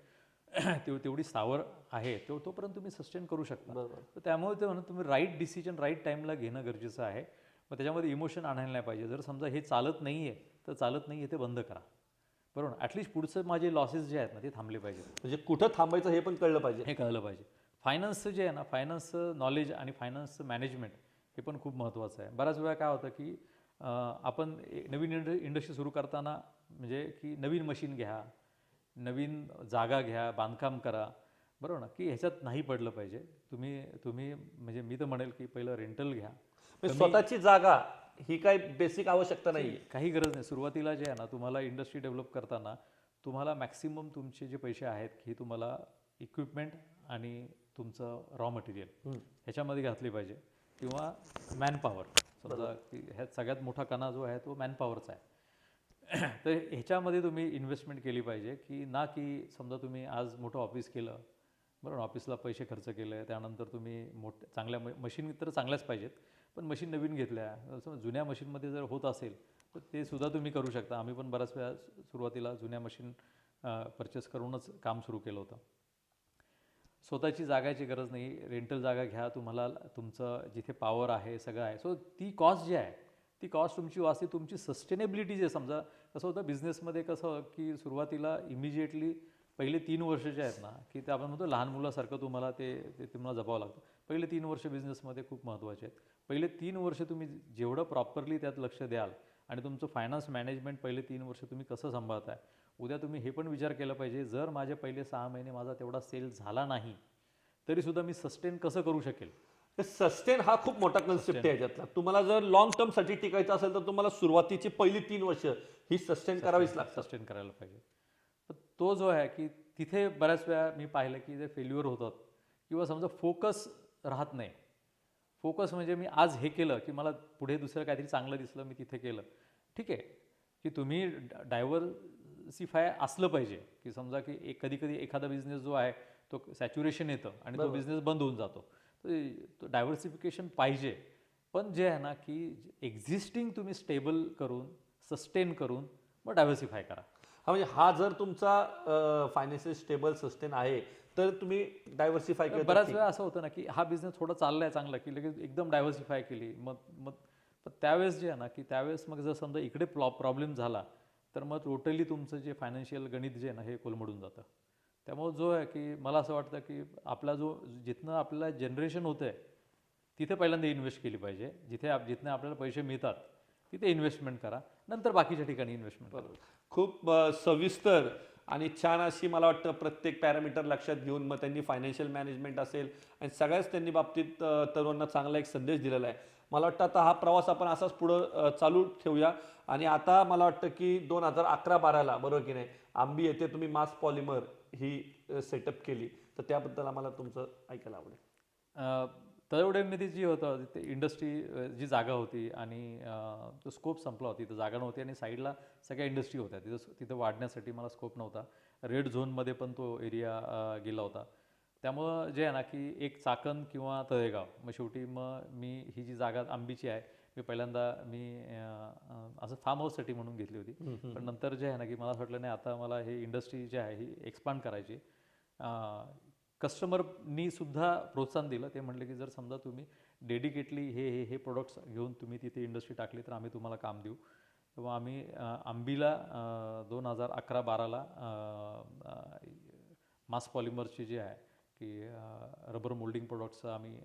S2: तेवढी सावर आहे तोपर्यंत तुम्ही सस्टेन करू शकता. तर त्यामुळे ते म्हणून तुम्ही राईट डिसिजन राईट टाईमला घेणं गरजेचं आहे. मग त्याच्यामध्ये इमोशन आणायला नाही पाहिजे. जर समजा हे चालत नाही आहे तर चालत नाही आहे ते बंद करा, बरोबर. ॲटलिस्ट पुढचं माझे लॉसेस जे आहेत ना ते थांबले पाहिजेत.
S1: म्हणजे कुठं थांबायचं हे पण कळलं पाहिजे.
S2: हे कळलं पाहिजे. फायनान्सचं जे आहे ना, फायनान्सचं नॉलेज आणि फायनान्सचं मॅनेजमेंट हे पण खूप महत्त्वाचं आहे. बऱ्याच वेळा काय होतं की आपण नवीन इंडस्ट्री सुरू करताना म्हणजे की नवीन मशीन घ्या, नवीन जागा घ्या, बांधकाम करा, बरोबर ना, की ह्याच्यात नाही पडलं पाहिजे. तुम्ही म्हणजे मी तर म्हणेल की पहिलं रेंटल घ्या.
S1: म्हणजे स्वतःची जागा ही काय बेसिक आवश्यकता नाही.
S2: काही गरज नाही. सुरुवातीला जे आहे ना तुम्हाला इंडस्ट्री डेव्हलप करताना तुम्हाला मॅक्सिमम तुमचे जे पैसे आहेत हे तुम्हाला इक्विपमेंट आणि तुमचं रॉ मटेरियल ह्याच्यामध्ये घातले पाहिजे किंवा मॅनपॉवर. समजा की ह्यात सगळ्यात मोठा कणा जो आहे तो मॅनपॉवरचा आहे. तर ह्याच्यामध्ये तुम्ही इन्व्हेस्टमेंट केली पाहिजे की ना की समजा तुम्ही आज मोठं ऑफिस केलं, बरोबर, ऑफिसला पैसे खर्च केले, त्यानंतर तुम्ही चांगल्या मशीन तर चांगल्याच पाहिजेत पण मशीन नवीन घेतल्या, जुन्या मशीनमध्ये जर होत असेल तर ते सुद्धा तुम्ही करू शकता. आम्ही पण बऱ्याच वेळा सुरुवातीला जुन्या मशीन परचेस करूनच काम सुरू केलं होतं. स्वतःची जागाची गरज नाही, रेंटल जागा घ्या. तुम्हाला तुमचं जिथे पॉवर आहे सगळं आहे, सो ती कॉस्ट जी आहे ती कॉस्ट तुमची वाचते. तुमची सस्टेनेबिलिटी जे समजा कसं होतं बिझनेसमध्ये, कसं की सुरुवातीला इमिजिएटली पहिले 3 वर्ष जे आहेत ना की ते आपण म्हणतो लहान मुलासारखं तुम्हाला ते तुम्हाला जपावं लागतं. पहिले 3 वर्ष बिझनेसमध्ये खूप महत्त्वाचे आहेत. पहिले 3 वर्ष तुम्ही जेवढं प्रॉपरली त्यात लक्ष द्याल आणि तुमचं फायनान्स मॅनेजमेंट पहिले 3 वर्ष तुम्ही कसं सांभाळताय, उद्या तुम्ही हे पण विचार केला पाहिजे, जर माझे पहिले 6 महिने माझा तेवढा सेल झाला नाही तरीसुद्धा मी सस्टेन कसं करू शकेल.
S1: सस्टेन हा खूप मोठा कन्सेप्ट आहे याच्यातला. तुम्हाला जर लॉंग टर्म साठी टिकायचं असेल तर तुम्हाला सुरुवातीची पहिली 3 वर्ष ही सस्टेन करावीच लागतात.
S2: सस्टेन करायला पाहिजे. तर तो जो आहे की तिथे बऱ्याच वेळा मी पाहिलं की ते फेल्युअर होतात किंवा समजा फोकस राहत नाही. फोकस म्हणजे मी आज हे केलं की मला पुढे दुसरं काहीतरी चांगलं दिसलं, मी तिथे केलं. ठीक आहे की तुम्ही डायव्हर्सिफाय असलं पाहिजे की समजा की कधी कधी एखादा बिझनेस जो आहे तो सॅच्युरेशन येतं आणि तो बिझनेस बंद होऊन जातो. तर डायव्हर्सिफिकेशन पाहिजे. पण जे आहे ना की एक्झिस्टिंग तुम्ही स्टेबल करून सस्टेन करून मग डायव्हर्सिफाय करा.
S1: हा म्हणजे हा जर तुमचा फायनान्शियल स्टेबल सस्टेन आहे तर तुम्ही डायव्हर्सिफाय केलं तर
S2: बऱ्याच
S1: ठीक.
S2: वेळा असं होतं ना की हा बिझनेस थोडा चाललाय चांगला की लगेच एकदम डायव्हर्सिफाय केली मग मग पण त्यावेळेस जे आहे ना की त्यावेळेस मग जर समजा इकडे प्रॉब्लेम झाला तर मग टोटली तुमचं जे फायनान्शियल गणित जे आहे ना हे कोलमडून जातं. त्यामुळे जो आहे की मला असं वाटतं की आपला जो जिथनं आपल्याला जनरेशन होतं आहे तिथे पहिल्यांदा इन्व्हेस्ट केली पाहिजे. जिथनं आपल्याला पैसे मिळतात तिथे इन्व्हेस्टमेंट करा, नंतर बाकीच्या ठिकाणी इन्व्हेस्टमेंट करा.
S1: खूप सविस्तर आणि छान अशी मला वाटतं प्रत्येक पॅरामीटर लक्षात घेऊन मग त्यांनी फायनान्शियल मॅनेजमेंट असेल आणि सगळ्याच त्यांनी बाबतीत तरुणांना चांगला एक संदेश दिलेला आहे. मला वाटतं आता हा प्रवास आपण असाच पुढं चालू ठेवूया. आणि आता मला वाटतं की 2011-12ला बरोबर की नाही आंबी येथे तुम्ही मास पॉलिमर ही सेटअप केली, तर त्याबद्दल आम्हाला तुमचं ऐकायला आवडेल.
S2: तळवडेमध्ये जी होतं ते इंडस्ट्री जी जागा होती आणि तो स्कोप संपला होता, तिथं जागा नव्हती आणि साईडला सगळ्या इंडस्ट्री होत्या. तिथं वाढण्यासाठी मला स्कोप नव्हता. रेड झोनमध्ये पण तो एरिया गेला होता. त्यामुळं जे आहे ना की एक चाकण किंवा तळेगाव, मग शेवटी मग मी ही जी जागा आंबीची आहे मी पहिल्यांदा असं फार्म हाऊससाठी म्हणून घेतली होती. पण नंतर जे आहे ना की मला असं वाटलं नाही आता मला हे इंडस्ट्री जी आहे ही एक्सपांड करायची. कस्टमरनी सुद्धा प्रोत्साहन दिलं. ते म्हटले की जर समजा तुम्ही डेडिकेटली हे प्रोडक्ट्स घेऊन तुम्ही तिथे इंडस्ट्री टाकली तर आम्ही तुम्हाला काम देऊ. तेव्हा आम्ही आंबीला 2011-12ला मास पॉलिमरची जी आहे की रबर मोल्डिंग प्रोडक्ट्सचा आम्ही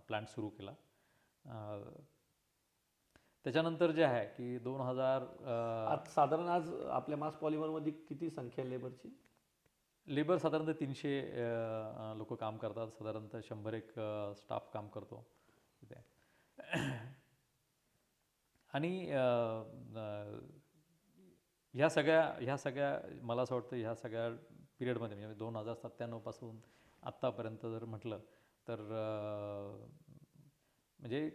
S2: प्लांट सुरू केला. त्याच्यानंतर जे आहे की 2000
S1: आज साधारण आज आपल्या मास पॉलिमरमध्ये किती संख्या आहे लेबरची?
S2: लेबर साधारणतः 300 लोक काम करतात. साधारणतः 100 स्टाफ काम करतो तिथे. आणि ह्या सगळ्या मला असं वाटतं ह्या सगळ्या पिरियडमध्ये म्हणजे 2097 आत्तापर्यंत जर म्हटलं तर म्हणजे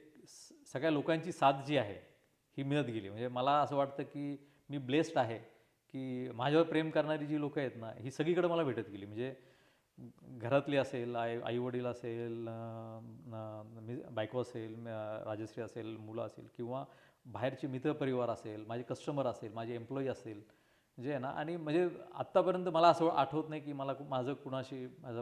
S2: सगळ्या लोकांची साथ जी आहे ही मिळत गेली. म्हणजे मला असं वाटतं की मी ब्लेस्ड आहे की माझ्यावर प्रेम करणारी जी लोकं आहेत ना ही सगळीकडे मला भेटत गेली. म्हणजे घरातली असेल, आईवडील असेल, बायको असेल, राजश्री असेल, मुलं असेल किंवा बाहेरचे मित्रपरिवार असेल, माझे कस्टमर असेल, माझे एम्प्लॉई असेल जे आहे ना. आणि म्हणजे आत्तापर्यंत मला असं आठवत नाही की माझं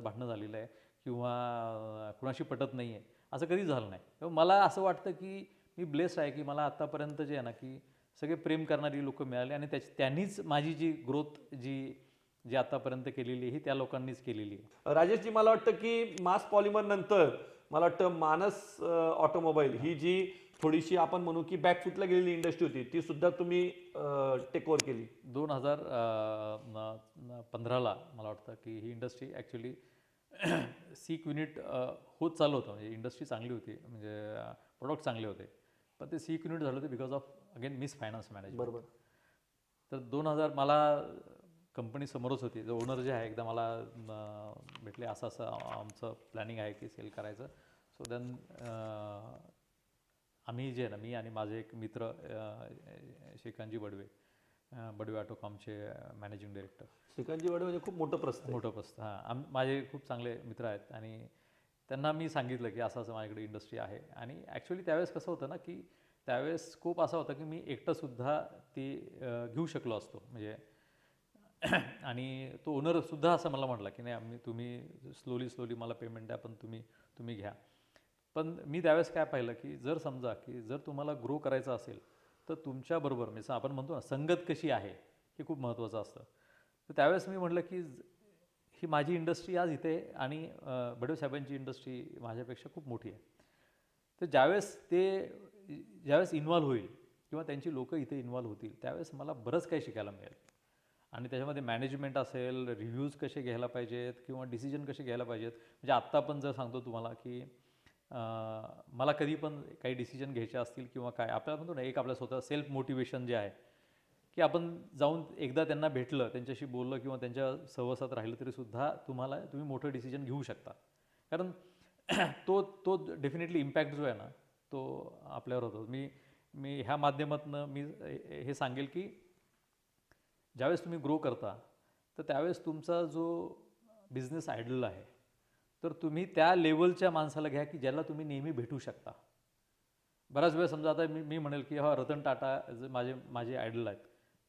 S2: भांडणं झालेलं आहे किंवा कुणाशी पटत नाही आहे, असं कधीच झालं नाही. तेव्हा मला असं वाटतं की मी ब्लेस्ड आहे की मला आत्तापर्यंत जे आहे ना की सगळे प्रेम करणारी लोकं मिळाली आणि त्यांनीच माझी जी ग्रोथ जी आतापर्यंत केलेली आहे ही त्या लोकांनीच केलेली आहे.
S1: राजेशजी मला वाटतं की मास पॉलिमर नंतर मला वाटतं मानस ऑटोमोबाईल ही जी थोडीशी आपण म्हणू की बॅकफुटला गेलेली इंडस्ट्री होती ती सुद्धा तुम्ही टेक ओव्हर केली.
S2: 2015ला मला वाटतं की ही इंडस्ट्री ॲक्च्युली सीक युनिट होत चालू होतं. म्हणजे इंडस्ट्री चांगली होती, म्हणजे प्रोडक्ट चांगले होते, पण ते सीक युनिट झालं होते because of again miss finance management.
S1: बरोबर.
S2: तर 2000 मला कंपनी समोरच होती. जो ओनर जे आहे एकदा मला भेटले, असं असं आमचं प्लॅनिंग आहे की सेल करायचं. सो देन आम्ही जे आहे ना मी आणि माझे एक मित्र श्रीकांतजी बडवे, बडवे ऑटोकॉमचे मॅनेजिंग डायरेक्टर.
S1: श्रीकांतजी वडे म्हणजे खूप मोठं प्रस्थ आहे.
S2: मोठं पस्त हां, माझे खूप चांगले मित्र आहेत आणि त्यांना मी सांगितलं की असं असं माझ्याकडे इंडस्ट्री आहे. आणि ॲक्च्युली त्यावेळेस कसं होतं ना की त्यावेळेस स्कोप असा होता की मी एकटंसुद्धा ती घेऊ शकलो असतो. म्हणजे आणि तो ओनरसुद्धा असं मला म्हटला की नाही तुम्ही स्लोली मला पेमेंट द्या, पण तुम्ही घ्या. पण मी त्यावेळेस काय पाहिलं की जर समजा की जर तुम्हाला ग्रो करायचं असेल तर तुमच्याबरोबर म्हणजे आपण म्हणतो ना संगत कशी आहे हे खूप महत्त्वाचं असतं. तर त्यावेळेस मी म्हटलं की ही माझी इंडस्ट्री आज इथे आणि बडवे साहेबांची इंडस्ट्री माझ्यापेक्षा खूप मोठी आहे. तर ज्यावेळेस इन्व्हॉल्व्ह होईल किंवा त्यांची लोकं इथे इन्व्हॉल्व्ह होतील त्यावेळेस मला बरंच काही शिकायला मिळेल. आणि त्याच्यामध्ये मॅनेजमेंट असेल, रिव्ह्यूज कसे घ्यायला पाहिजेत किंवा डिसिजन कसे घ्यायला पाहिजेत. म्हणजे आत्ता पण जर सांगतो तुम्हाला की मला कधी पण काही डिसिजन घ्यायचे असतील किंवा काय, आपल्याला म्हणतो ना एक आपल्या स्वतः सेल्फ मोटिवेशन जे आहे की आपण जाऊन एकदा त्यांना भेटलं, त्यांच्याशी बोललं किंवा त्यांच्या सहवासात राहिलं तरीसुद्धा तुम्ही मोठं डिसिजन घेऊ शकता. कारण तो तो डेफिनेटली इम्पॅक्ट जो आहे ना तो आपल्यावर होतो. मी मी ह्या माध्यमातून मी हे सांगेल की ज्यावेळेस तुम्ही ग्रो करता तर त्यावेळेस तुमचा जो बिझनेस आयडल आहे तर तुम्ही त्या लेवलच्या माणसाला घ्या की ज्याला तुम्ही नेहमी भेटू शकता. बराच वेळ समजा आता मी म्हणेल की हा रतन टाटा माझे माझे आयडल आहेत,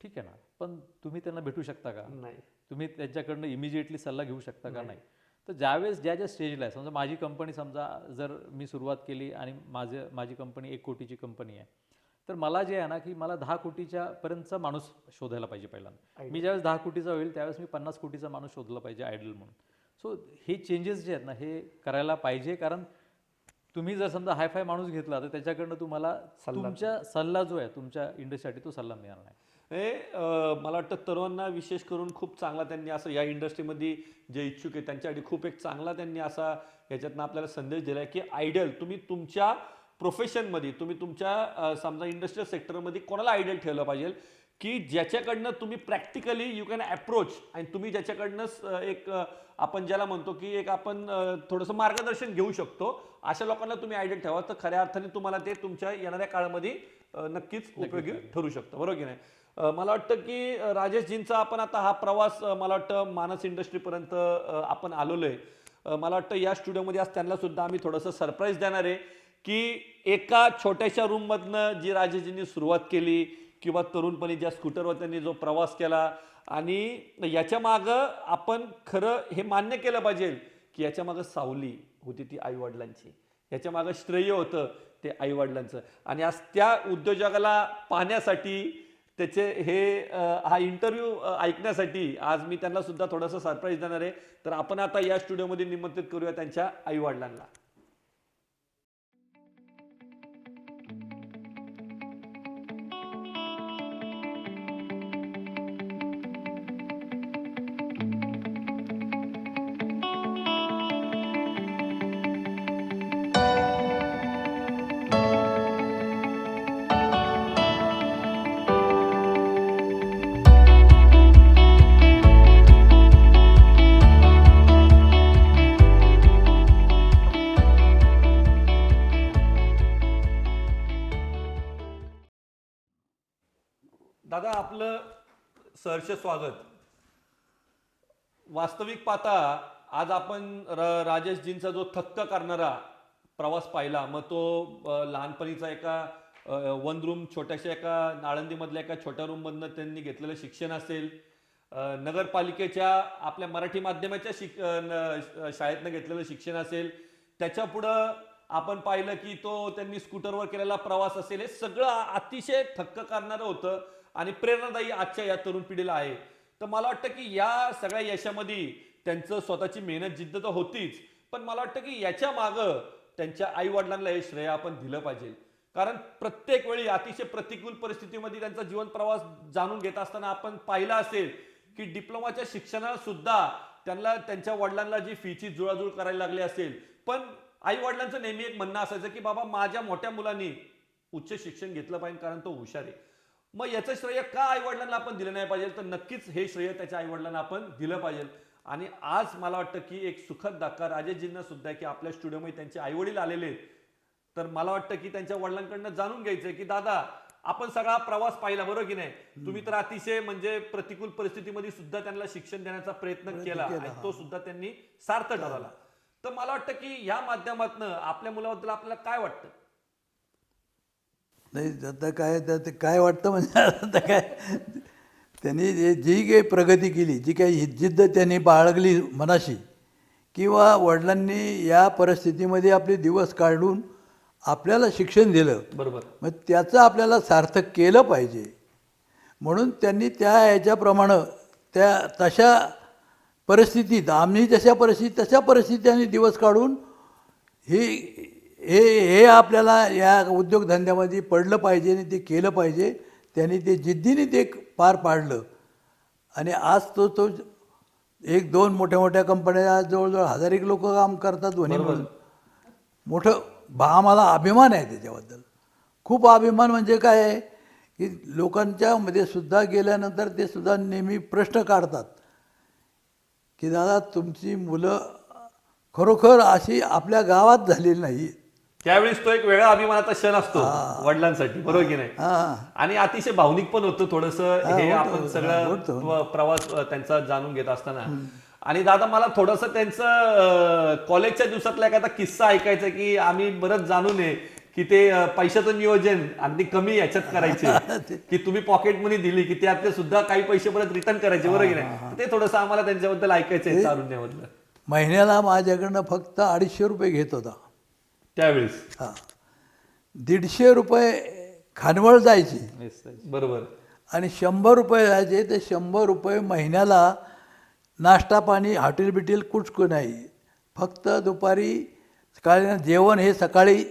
S2: ठीक आहे ना, पण तुम्ही त्यांना भेटू शकता का?
S1: नाही.
S2: तुम्ही त्यांच्याकडनं इमिजिएटली सल्ला घेऊ शकता का? नाही. तर ज्यावेळेस ज्या स्टेजला आहे, समजा माझी कंपनी, समजा जर मी सुरुवात केली आणि माझी कंपनी 1 कोटीची कंपनी आहे, तर मला जे आहे ना की मला 10 कोटीच्या पर्यंतचा माणूस शोधायला पाहिजे पहिल्यांदा. मी ज्यावेळेस 10 कोटीचा होईल त्यावेळेस मी 50 कोटीचा माणूस शोधला पाहिजे आयडल म्हणून. सो हे चेंजेस जे आहेत ना हे करायला पाहिजे. कारण तुम्ही जर समजा हायफाय माणूस घेतला तर त्याच्याकडनं तुम्हाला तुमच्या सल्ला जो आहे तुमच्या इंडस्ट्रीसाठी तो सल्ला मिळणार नाही.
S1: मला वाटतं तरुणांना विशेष करून खूप चांगला त्यांनी असं या इंडस्ट्रीमध्ये जे इच्छुक आहे त्यांच्यासाठी खूप एक चांगला त्यांनी असा याच्यातनं आपल्याला संदेश दिला आहे की आयडियल तुम्ही तुमच्या प्रोफेशनमध्ये, तुम्ही तुमच्या समजा इंडस्ट्रियल सेक्टरमध्ये कोणाला आयडियल ठेवलं पाहिजे की ज्याच्याकडनं तुम्ही प्रॅक्टिकली यू कॅन अप्रोच, आणि तुम्ही ज्याच्याकडनं एक आपण ज्याला म्हणतो की एक आपण थोडंसं मार्गदर्शन घेऊ शकतो, अशा लोकांना तुम्ही आयडियल ठेवा. तर खऱ्या अर्थाने तुम्हाला ते तुमच्या येणाऱ्या काळामध्ये नक्कीच उपयोगी ठरू शकतं, बरोबर की नाही? मला वाटतं की राजेशजींचा आपण आता हा प्रवास मला वाटतं मानस इंडस्ट्रीपर्यंत आपण आलेलो आहे. मला वाटतं या स्टुडिओमध्ये आज त्यांना सुद्धा आम्ही थोडंसं सरप्राईज देणार आहे की एका छोट्याशा रूममधनं जी राजेशजींनी सुरुवात केली किंवा तरुणपणी ज्या स्कूटरवर त्यांनी जो प्रवास केला, आणि याच्या मागं आपण खरं हे मान्य केलं पाहिजे की याच्या मागं सावली होती ती आईवडिलांची, याच्या मागं श्रेय होतं ते आईवडिलांचं. आणि आज त्या उद्योजकाला पाहण्यासाठी, त्याचे हा इंटरव्ह्यू ऐकण्यासाठी आज मी त्यांना सुद्धा थोडंसं सरप्राईज देणार आहे. तर आपण आता या स्टुडिओमध्ये निमंत्रित करूया त्यांच्या आईवडिलांना. दादा, आपलं सहर्ष स्वागत. वास्तविक पाहता आज आपण राजेशजींचा जो थक्क करणारा प्रवास पाहिला, मग तो लहानपणीचा एका वन रूम छोट्याशा एका आळंदीमधल्या एका छोट्या रूममधनं त्यांनी घेतलेलं शिक्षण असेल, नगरपालिकेच्या आपल्या मराठी माध्यमाच्या शाळेतनं घेतलेलं शिक्षण असेल, त्याच्या पुढं आपण पाहिलं की तो त्यांनी स्कूटरवर केलेला प्रवास असेल, हे सगळं अतिशय थक्क करणारं होतं आणि प्रेरणादायी आजच्या या तरुण पिढीला आहे. तर मला वाटतं की या सगळ्या यशामध्ये त्यांचं स्वतःची मेहनत जिद्द तर होतीच, पण मला वाटतं की याच्या मागं त्यांच्या आई वडिलांना हे श्रेय आपण दिलं पाहिजे. कारण प्रत्येक वेळी अतिशय प्रतिकूल परिस्थितीमध्ये त्यांचा जीवन प्रवास जाणून घेत असताना आपण पाहिलं असेल की डिप्लोमाच्या शिक्षणाला सुद्धा त्यांना त्यांच्या वडिलांना जी फीची जुळाजुळ करायला लागली असेल, पण आई वडिलांचं नेहमी एक म्हणणं असायचं की बाबा माझ्या मोठ्या मुलांनी उच्च शिक्षण घेतलं पाहिजे कारण तो हुशार आहे. मग याचं श्रेय का आई वडिलांना आपण दिलं नाही पाहिजे? तर नक्कीच हे श्रेय त्याच्या आई वडिलांना आपण दिलं पाहिजे. आणि आज मला वाटतं की एक सुखद धक्का राजेशजींना सुद्धा की आपल्या स्टुडिओमध्ये त्यांचे आई वडील आलेले आहेत. तर मला वाटतं की त्यांच्या वडिलांकडनं जाणून घ्यायचंय की दादा, आपण सगळा प्रवास पाहिला, बरोबर की नाही? तुम्ही तर अतिशय म्हणजे प्रतिकूल परिस्थितीमध्ये सुद्धा त्यांना शिक्षण देण्याचा प्रयत्न केला आणि तो सुद्धा त्यांनी सार्थ ठरवला. तर मला वाटतं की या माध्यमातून आपल्या मुलाबद्दल आपल्याला काय वाटतं?
S3: नाही, आता काय तर काय वाटतं म्हणजे आता काय त्यांनी जी काही प्रगती केली, जी काही जिद्द त्यांनी बाळगली मनाशी, किंवा वडिलांनी या परिस्थितीमध्ये आपले दिवस काढून आपल्याला शिक्षण दिलं,
S1: बरोबर,
S3: मग त्याचं आपल्याला सार्थक केलं पाहिजे. म्हणून त्यांनी त्या ह्याच्याप्रमाणे तशा परिस्थितीत, आम्ही जशा परिस्थितीत त्यांनी दिवस काढून हे आपल्याला या उद्योगधंद्यामध्ये पडलं पाहिजे आणि ते केलं पाहिजे. त्यांनी ते जिद्दीने ते पार पाडलं आणि आज तो एक दोन मोठ्या मोठ्या कंपन्या जवळजवळ 1000 लोक काम करतात दोन्ही मिळून. मोठं आम्हाला अभिमान आहे त्याच्याबद्दल. खूप अभिमान म्हणजे काय आहे की लोकांच्या मध्ये सुद्धा गेल्यानंतर ते सुद्धा नेहमी प्रश्न काढतात की दादा तुमची मुलं खरोखर अशी आपल्या गावात झालेली नाही.
S1: त्यावेळेस तो एक वेगळा अभिमानाचा क्षण असतो वडिलांसाठी, बरोबर की नाही?
S3: हां
S1: आणि अतिशय भावनिक पण होतं थोडंसं हे
S3: होतं,
S1: आपण
S3: होतं,
S1: सगळं प्रवास त्यांचा जाणून घेत असताना. आणि दादा मला थोडंसं त्यांचं कॉलेजच्या दिवसातला एखादा किस्सा ऐकायचा की आम्ही बरंच जाणून आहे की ते पैशाचं नियोजन अगदी कमी याच्यात करायचे की तुम्ही पॉकेट मनी दिली की त्यातले सुद्धा काही पैसे परत रिटर्न करायचे, बरोबर की नाही? ते थोडंसं आम्हाला त्यांच्याबद्दल ऐकायचं आहे तारुण्यामधलं.
S3: महिन्याला माझ्याकडनं फक्त 250 रुपये घेत होता
S1: त्यावेळेस.
S3: हां 150 रुपये खानवळ जायची
S1: बरोबर.
S3: आणि 100 रुपये जायचे. ते 100 रुपये महिन्याला नाश्ता पाणी हॉटेल बिटेल कुठं नाही. फक्त दुपारी सकाळी जेवण हे सकाळी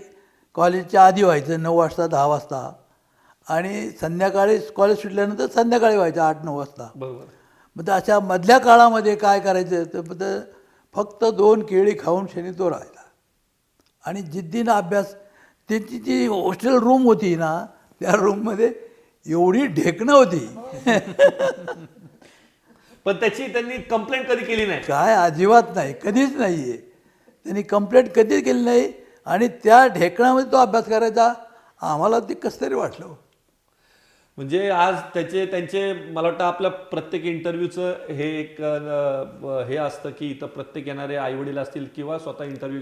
S3: कॉलेजच्या आधी व्हायचं 9 वाजता 10 वाजता आणि संध्याकाळी कॉलेज सुटल्यानंतर संध्याकाळी व्हायचं 8-9 वाजता.
S1: बरोबर.
S3: मग अशा मधल्या काळामध्ये काय करायचं तर फक्त 2 केळी खाऊन शनी तो राहिला आणि जिद्दीनं अभ्यास. त्यांची जी हॉस्टेल रूम होती ना त्या रूममध्ये एवढी ढेकणं होती
S1: पण त्याची त्यांनी कंप्लेंट कधी केली नाही.
S3: काय अजिबात नाही, कधीच नाही आहे. त्यांनी कंप्लेंट कधीच केली नाही आणि त्या ढेकणामध्ये तो अभ्यास करायचा. आम्हाला ते कसं तरी वाटलं.
S1: म्हणजे आज त्यांचे मला वाटतं आपल्या प्रत्येक इंटरव्ह्यूचं हे एक हे असतं की इथं प्रत्येक येणारे आईवडील असतील किंवा स्वतः इंटरव्ह्यू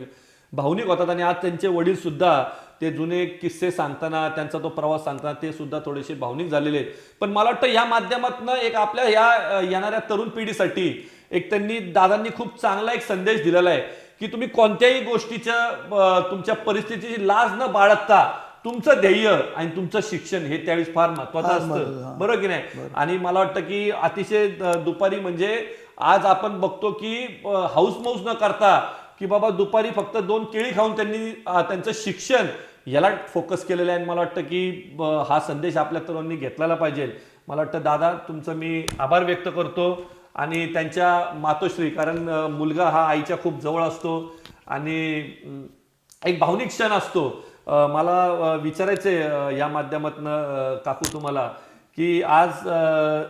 S1: भावनिक होतात. आणि आज त्यांचे वडील सुद्धा ते जुने किस्से सांगताना त्यांचा तो प्रवास सांगताना ते सुद्धा थोडेसे भावनिक झालेले आहेत. पण मला वाटतं या माध्यमातून एक आपल्या या येणाऱ्या तरुण पिढीसाठी एक त्यांनी दादांनी खूप चांगला एक संदेश दिलेला आहे की तुम्ही कोणत्याही गोष्टीच्या तुमच्या परिस्थितीची लाज न बाळगता तुमचं ध्येय आणि तुमचं शिक्षण हे त्यावेळेस फार महत्वाचं असतं, बरोबर की नाही? आणि मला वाटतं की अतिशय दुपारी म्हणजे आज आपण बघतो की हाऊस मौज न करता की बाबा दुपारी फक्त 2 केळी खाऊन त्यांनी त्यांचं शिक्षण याला फोकस केलेलं आहे. आणि मला वाटतं की हा संदेश आपल्या तरुणांनी घेतलेला पाहिजे. मला वाटतं दादा तुमचं मी आभार व्यक्त करतो आणि त्यांच्या मातोश्री, कारण मुलगा हा आईच्या खूप जवळ असतो आणि एक भावनिक क्षण असतो. मला विचारायचंय या माध्यमातून काकू तुम्हाला की आज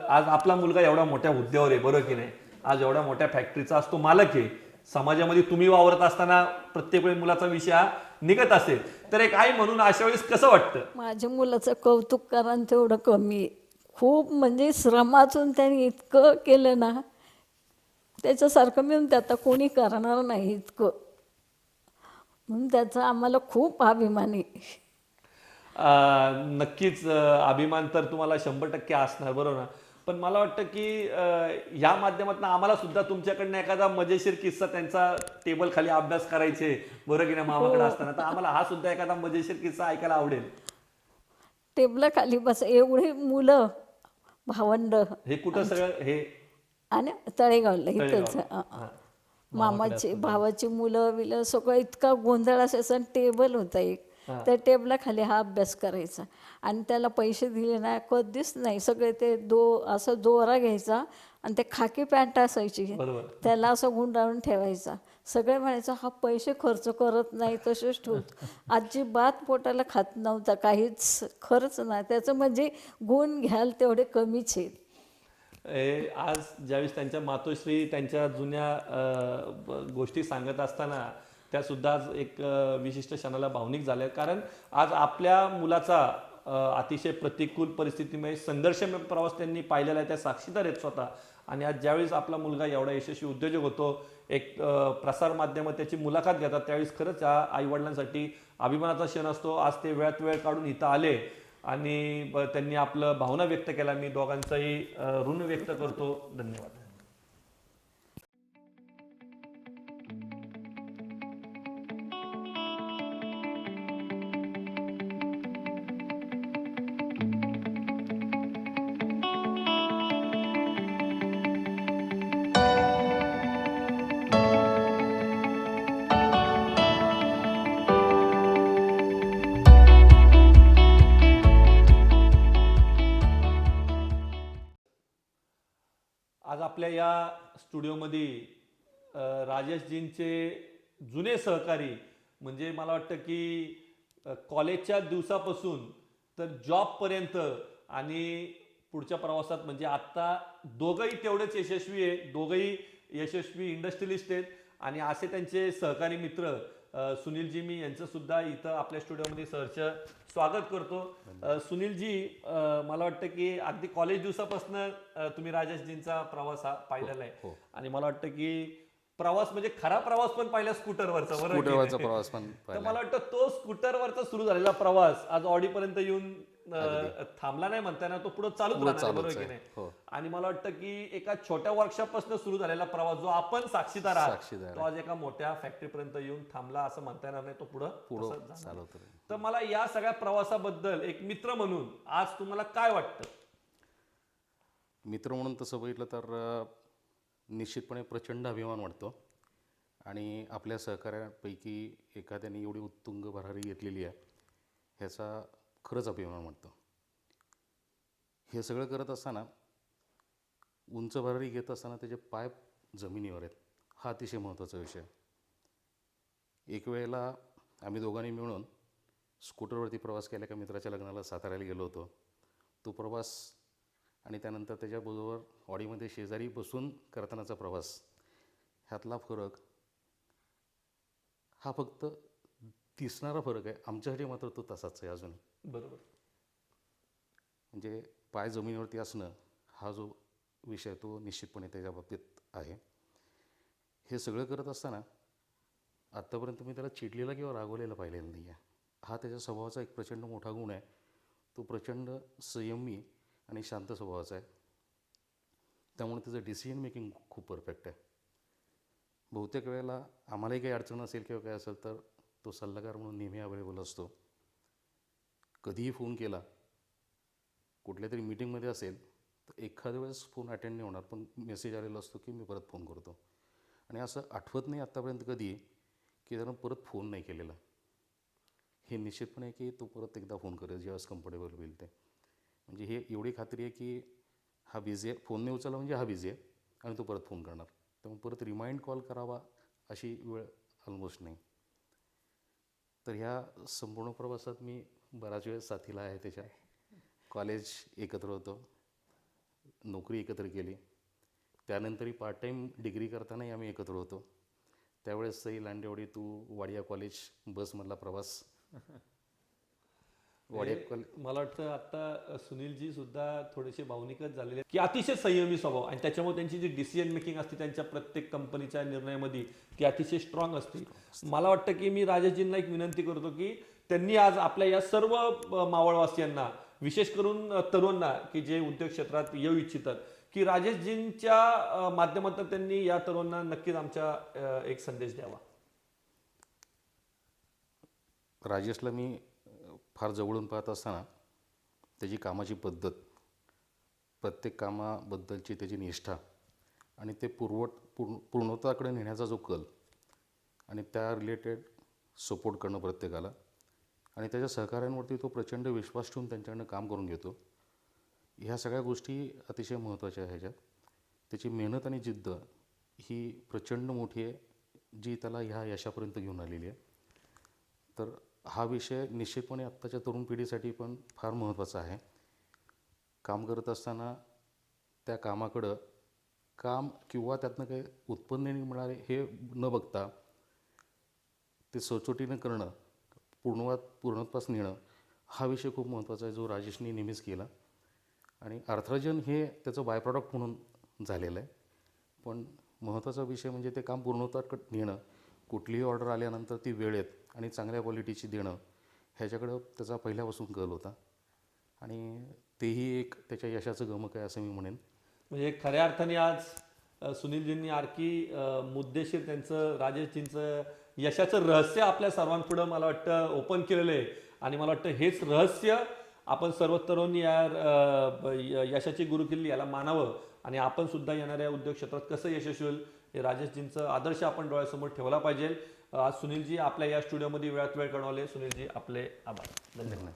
S1: आपला मुलगा एवढ्या मोठ्या हुद्द्यावर आहे, बरोबर की नाही? आज एवढ्या मोठ्या फॅक्टरीचा असतो मालक आहे. समाजामध्ये तुम्ही वावरत असताना प्रत्येक वेळी मुलाचा विषय हा निघत असेल तर एक आई म्हणून अशा वेळेस कसं वाटतं?
S4: माझ्या मुलाचं कौतुक करा तेवढं कमी आहे. खूप म्हणजे श्रमातून त्याने इतकं केलं ना त्याच्यासारखं मिळून ते आता कोणी करणार नाही इतकं. म्हणून त्याचा आम्हाला खूप अभिमान आहे.
S1: नक्कीच अभिमान तर तुम्हाला 100% असणार, बरोबर ना? पण मला वाटतं की या माध्यमातून आम्हाला सुद्धा तुमच्याकडनं एखादा मजेशीर किस्सा त्यांचा टेबल खाली अभ्यास करायचे, बरोबर की नाही, मामाकडे असताना, तर आम्हाला हा सुद्धा एखादा मजेशीर किस्सा ऐकायला आवडेल.
S4: टेबला खाली बस एवढी मुलं भावंड
S1: हे कुठं सगळं हे
S4: आणि तळेगावला इथंच मामाची भावाची मुलं बिलं सगळं इतका गोंधळ असायचा. टेबल होता एक, त्या टेबला खाली हा अभ्यास करायचा आणि त्याला पैसे दिले नाही कधीच नाही. सगळे ते असं दोरा घ्यायचा आणि ते खाकी पॅन्ट असायची त्याला असं गुंडाळून ठेवायचा. सगळे म्हणायचं हा पैसे खर्च करत नाही तसेच ठेवतो. अजिबात पोटाला खात नव्हता काहीच, खरंच नाही. त्याचं म्हणजे गुण घ्याल तेवढे कमीच आहेत.
S1: आज ज्यावेळेस त्यांच्या मातोश्री त्यांच्या जुन्या गोष्टी सांगत असताना त्या सुद्धा आज एक विशिष्ट क्षणाला भावनिक झाल्या. कारण आज आपल्या मुलाचा अतिशय प्रतिकूल परिस्थितीमुळे संघर्षमय प्रवास त्यांनी पाहिलेला आहे, त्या साक्षीदार आहेत स्वतः. आणि आज ज्यावेळेस आपला मुलगा एवढा यशस्वी उद्योजक होतो, एक प्रसार माध्यमात त्याची मुलाखत घेतात, त्यावेळेस खरंच आईवडिलांसाठी अभिमानाचा क्षण असतो. आज ते वेळात वेळ काढून इथं आले आणि त्यांनी आपलं भावना व्यक्त केला. मी दोघांचाही ऋण व्यक्त करतो. धन्यवाद. आपल्या या स्टुडिओमध्ये राजेशजींचे जुने सहकारी, म्हणजे मला वाटतं की कॉलेजच्या दिवसापासून तर जॉबपर्यंत आणि पुढच्या प्रवासात, म्हणजे आत्ता दोघंही तेवढेच यशस्वी आहे, दोघंही यशस्वी इंडस्ट्रियलिस्ट आहेत. आणि असे त्यांचे सहकारी मित्र सुनीलजी, मी यांचं सुद्धा इथं आपल्या स्टुडिओमध्ये सहर्ष स्वागत करतो. सुनीलजी, मला वाटतं की अगदी कॉलेज दिवसापासून तुम्ही राजेशजींचा प्रवास हा पाहिलेला आहे. आणि मला वाटतं की प्रवास म्हणजे खरा प्रवास पण पाहिला स्कूटरवरचा, बरोबर की
S5: स्कूटरवरचा
S1: नाही?
S5: प्रवास पण
S1: तर मला वाटतं तो स्कूटरवरचा सुरू झालेला प्रवास आज ऑडीपर्यंत येऊन थांबला नाही म्हणता येणार, तो पुढे चालूच राहणार आहे, बरोबर की नाही?
S5: हो.
S1: आणि मला वाटतं की एका छोट्या वर्कशॉपपासून सुरू झालेला प्रवास जो आपण साक्षीदार आहात, तो आज एका मोठ्या फॅक्टरीपर्यंत येऊन थांबला असं म्हणता येणार नाही, तो पुढं
S5: चालवतो.
S1: तर मला या सगळ्या प्रवासाबद्दल एक मित्र म्हणून आज तुम्हाला काय वाटतं?
S5: मित्र म्हणून तसं बघितलं तर निश्चितपणे प्रचंड अभिमान वाटतो. आणि आपल्या सहकाऱ्यांपैकी एखाद्याने एवढी उत्तुंग भरारी घेतलेली आहे ह्याचा खरंच अभिमान वाटतो. हे सगळं करत असताना, उंच भरारी घेत असताना त्याचे पाय जमिनीवर आहेत, हा अतिशय महत्त्वाचा विषय आहे. एक वेळेला आम्ही दोघांनी मिळून स्कूटरवरती प्रवास केला, एका मित्राच्या लग्नाला साताऱ्याला गेलो होतो. तो प्रवास आणि त्यानंतर त्याच्याबरोबर ऑडीमध्ये शेजारी बसून करतानाचा प्रवास, ह्यातला फरक हा फक्त दिसणारा फरक आहे. आमच्यासाठी मात्र तो तसाच आहे अजून.
S1: बरोबर.
S5: म्हणजे पाय जमिनीवरती असणं हा जो विषय तो निश्चितपणे त्याच्या बाबतीत आहे. हे सगळं करत असताना आत्तापर्यंत मी त्याला चिडलेला किंवा रागवलेला पाहिलेलं नाही आहे. हा त्याच्या स्वभावाचा एक प्रचंड मोठा गुण आहे. तो प्रचंड संयमी आणि शांत स्वभावाचा आहे. त्यामुळे त्याचं डिसिजन मेकिंग खूप परफेक्ट आहे. बहुतेक वेळेला आम्हालाही काही अडचण असेल किंवा काय असेल तर तो सल्लागार म्हणून नेहमी अवेलेबल असतो. कधीही फोन केला, कुठल्या तरी मीटिंगमध्ये असेल तर एखाद्या वेळेस फोन अटेंड नाही होणार, पण मेसेज आलेला असतो की मी परत फोन करतो. आणि असं आठवत नाही आत्तापर्यंत कधी की त्यानं परत फोन नाही केलेला. हे निश्चितपणे की तो परत एकदा फोन करेल ज्यावेळेस कम्फर्टेबल होईल ते. म्हणजे हे एवढी खात्री आहे की हा बिझी आहे, फोन नाही उचलला म्हणजे हा बिझी आहे आणि तो परत फोन करणार. त्यामुळे परत रिमाइंड कॉल करावा अशी वेळ ऑलमोस्ट नाही. तर ह्या संपूर्ण प्रवासात मी बराच वेळ साथीला आहे त्याच्या. कॉलेज एकत्र होतो, नोकरी एकत्र केली, त्यानंतरही पार्ट टाईम डिग्री करतानाही आम्ही एकत्र होतो. त्यावेळेस सई लांडेवाडी टू वाडिया कॉलेज बसमधला प्रवास. वाडिया कॉलेज,
S1: मला वाटतं आता सुनीलजी सुद्धा थोडेसे भावनिकच झालेले आहेत की अतिशय संयमी स्वभाव, आणि त्याच्यामुळे त्यांची जी डिसिजन मेकिंग असते त्यांच्या प्रत्येक कंपनीच्या निर्णयामध्ये ती अतिशय स्ट्रॉंग असते. मला वाटतं की मी राजेशजींना एक विनंती करतो की त्यांनी आज आपल्या या सर्व मावळवासियांना, विशेष करून तरुणांना की जे उद्योग क्षेत्रात येऊ इच्छितात, की राजेशजींच्या माध्यमातून त्यांनी या तरुणांना नक्कीच आमच्या एक संदेश द्यावा.
S5: राजेशला मी फार जवळून पाहत असताना त्याची कामाची पद्धत, प्रत्येक कामाबद्दलची त्याची निष्ठा आणि ते पूर्णत्वाकडे नेण्याचा जो कल आणि त्या रिलेटेड सपोर्ट करणं प्रत्येकाला, आणि त्याच्या सहकाऱ्यांवरती तो प्रचंड विश्वास ठेवून त्यांच्याकडनं काम करून घेतो, ह्या सगळ्या गोष्टी अतिशय महत्त्वाच्या आहे. ह्याच्यात त्याची मेहनत आणि जिद्द ही प्रचंड मोठी आहे, जी त्याला ह्या यशापर्यंत घेऊन आलेली आहे. तर हा विषय निश्चितपणे आत्ताच्या तरुण पिढीसाठी पण फार महत्त्वाचा आहे. काम करत असताना त्या कामाकडं काम किंवा त्यातनं काही उत्पन्न मिळाले हे न बघता ते सचोटीनं करणं, पूर्णत्वास नेणं, हा विषय खूप महत्त्वाचा आहे, जो राजेशनी नेहमीच केला. आणि अर्थार्जन हे त्याचं बाय प्रॉडक्ट म्हणून झालेलं आहे. पण महत्त्वाचा विषय म्हणजे ते काम पूर्णत्वाकडे नेणं, कुठलीही ऑर्डर आल्यानंतर ती वेळेत आणि चांगल्या क्वालिटीची देणं, ह्याच्याकडं त्याचा पहिल्यापासून कल होता. आणि तेही एक त्याच्या यशाचं गमक आहे असं मी म्हणेन.
S1: म्हणजे खऱ्या अर्थाने आज सुनीलजींनी आरकी मुद्देशीर त्यांचं, राजेशजींचं यशाचं रहस्य आपल्या सर्वांपुढं मला वाटतं ओपन केलेलं आहे. आणि मला वाटतं हेच रहस्य आपण सर्व तरुण या यशाची गुरुकिल्ली याला मानावं, आणि आपण सुद्धा येणाऱ्या उद्योग क्षेत्रात कसं यशस्वी होईल हे राजेशजींचं आदर्श आपण डोळ्यासमोर ठेवला पाहिजे. आज सुनीलजी आपल्या या स्टुडिओमध्ये वेळात वेळ काढवले. सुनीलजी, आपले आभार. धन्यवाद.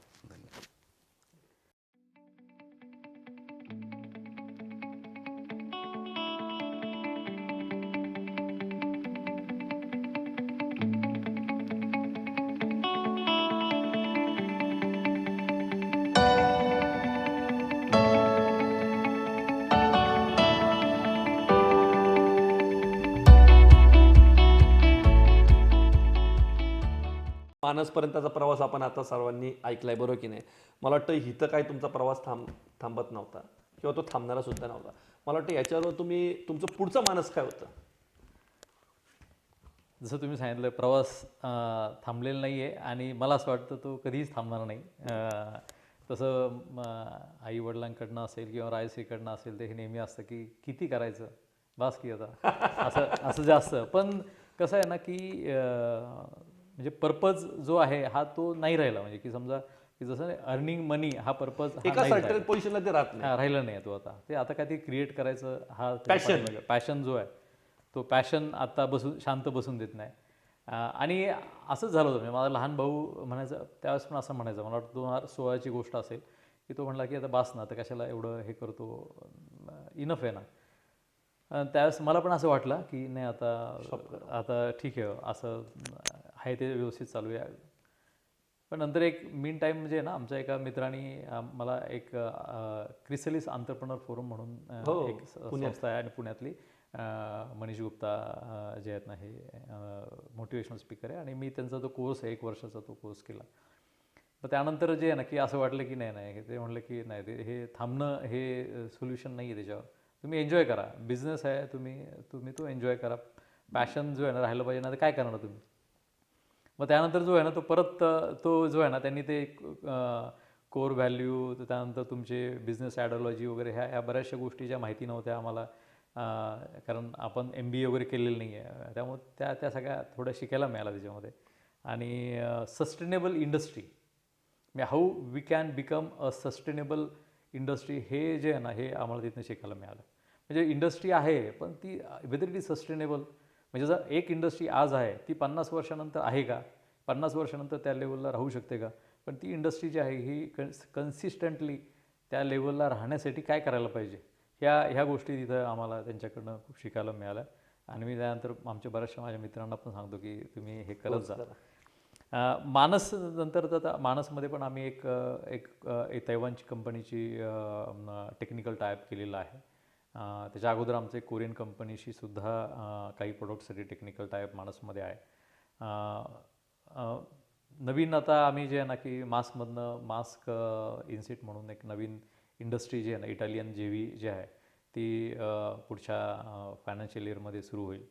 S1: मानसपर्यंतचा प्रवास आपण आता सर्वांनी ऐकलाय, बरोबर की नाही? मला वाटतं इथं काय तुमचा प्रवास थांबत नव्हता किंवा तो थांबणारा सुद्धा नव्हता. मला वाटतं याच्यावर तुमचं पुढचं मानस काय होतं?
S2: जसं तुम्ही सांगितलं प्रवास थांबलेला नाही आहे आणि मला असं वाटतं तो कधीच थांबणार नाही. तसं आई वडिलांकडनं असेल किंवा रायसीकडनं असेल ते हे नेहमी असतं की किती करायचं, बास की आता असं असं जास्त. पण कसं आहे ना की म्हणजे पर्पज जो आहे हा तो नाही राहिला. म्हणजे की समजा की जसं अर्निंग मनी हा पर्पज
S1: एका सर्टन पोझिशनला ते राहत नाही.
S2: राहिला नाही तो आता. ते आता काय ते क्रिएट करायचं हा
S1: Passion.
S2: पॅशन जो आहे तो पॅशन आता शांत बसून देत नाही. आणि असंच झालं होतं. म्हणजे माझा लहान भाऊ म्हणायचं त्यावेळेस पण असं म्हणायचं, मला वाटतं 2016ची गोष्ट असेल, की तो म्हणला की आता बास ना, आता कशाला एवढं हे करतो, इनफ आहे ना. त्यावेळेस मला पण असं वाटलं की नाही आता ठीक आहे, असं आहे ते व्यवस्थित चालू आहे. पण नंतर एक मीन टाईम म्हणजे ना आमच्या एका मित्राने मला एक क्रिसलिस आंतरप्रनर फोरम म्हणून एक संस्था आहे आणि पुण्यातली मनीष गुप्ता जे आहेत ना हे मोटिवेशनल स्पीकर आहे आणि मी त्यांचा तो कोर्स आहे 1 वर्षाचा तो कोर्स केला. तर त्यानंतर जे आहे ना की असं वाटलं की नाही ते म्हणलं की नाही ते हे थांबणं हे सोल्युशन नाही आहे त्याच्यावर. तुम्ही एन्जॉय करा, बिझनेस आहे, तुम्ही तो एन्जॉय करा. पॅशन जो आहे ना राहिलं पाहिजे ना, तर काय करणार तुम्ही. मग त्यानंतर जो आहे ना तो परत तो जो आहे ना त्यांनी ते कोर व्हॅल्यू, त्यानंतर तुमचे बिझनेस आयडिओलॉजी वगैरे ह्या बऱ्याचशा गोष्टी ज्या माहिती नव्हत्या आम्हाला, कारण आपण MBA वगैरे केलेलं नाही आहे, त्यामुळे त्या सगळ्या थोड्या शिकायला मिळाल्या त्याच्यामध्ये. आणि सस्टेनेबल इंडस्ट्री म्हणजे how we can become a sustainable industry, हे जे आहे ना हे आम्हाला तिथनं शिकायला मिळालं. म्हणजे इंडस्ट्री आहे पण ती वेदर इट इज सस्टेनेबल. म्हणजे जर एक इंडस्ट्री आज आहे ती 50 वर्षानंतर आहे का, 50 वर्षानंतर त्या लेवलला राहू शकते का. पण ती इंडस्ट्री जी आहे ही कन्सिस्टंटली त्या लेवलला राहण्यासाठी काय करायला पाहिजे, ह्या गोष्टी तिथं आम्हाला त्यांच्याकडनं खूप शिकायला मिळाल्या. आणि मी त्यानंतर आमच्या माझ्या मित्रांना पण सांगतो की तुम्ही हे करत जा. मानस नंतर तर मानसमध्ये पण आम्ही एक तैवानची कंपनीची टेक्निकल टायअप केलेला आहे. त्याच्या अगोदर आमचं एक कोरियन कंपनीशी सुद्धा काही प्रोडक्टसाठी टेक्निकल टायअप मानसमध्ये आहे. नवीन आता आम्ही जे आहे ना की मास्क इन्सिट म्हणून एक नवीन इंडस्ट्री जी आहे ना, इटालियन जेवी जे आहे ती पुढच्या फायनान्शियल इयरमध्ये सुरू होईल.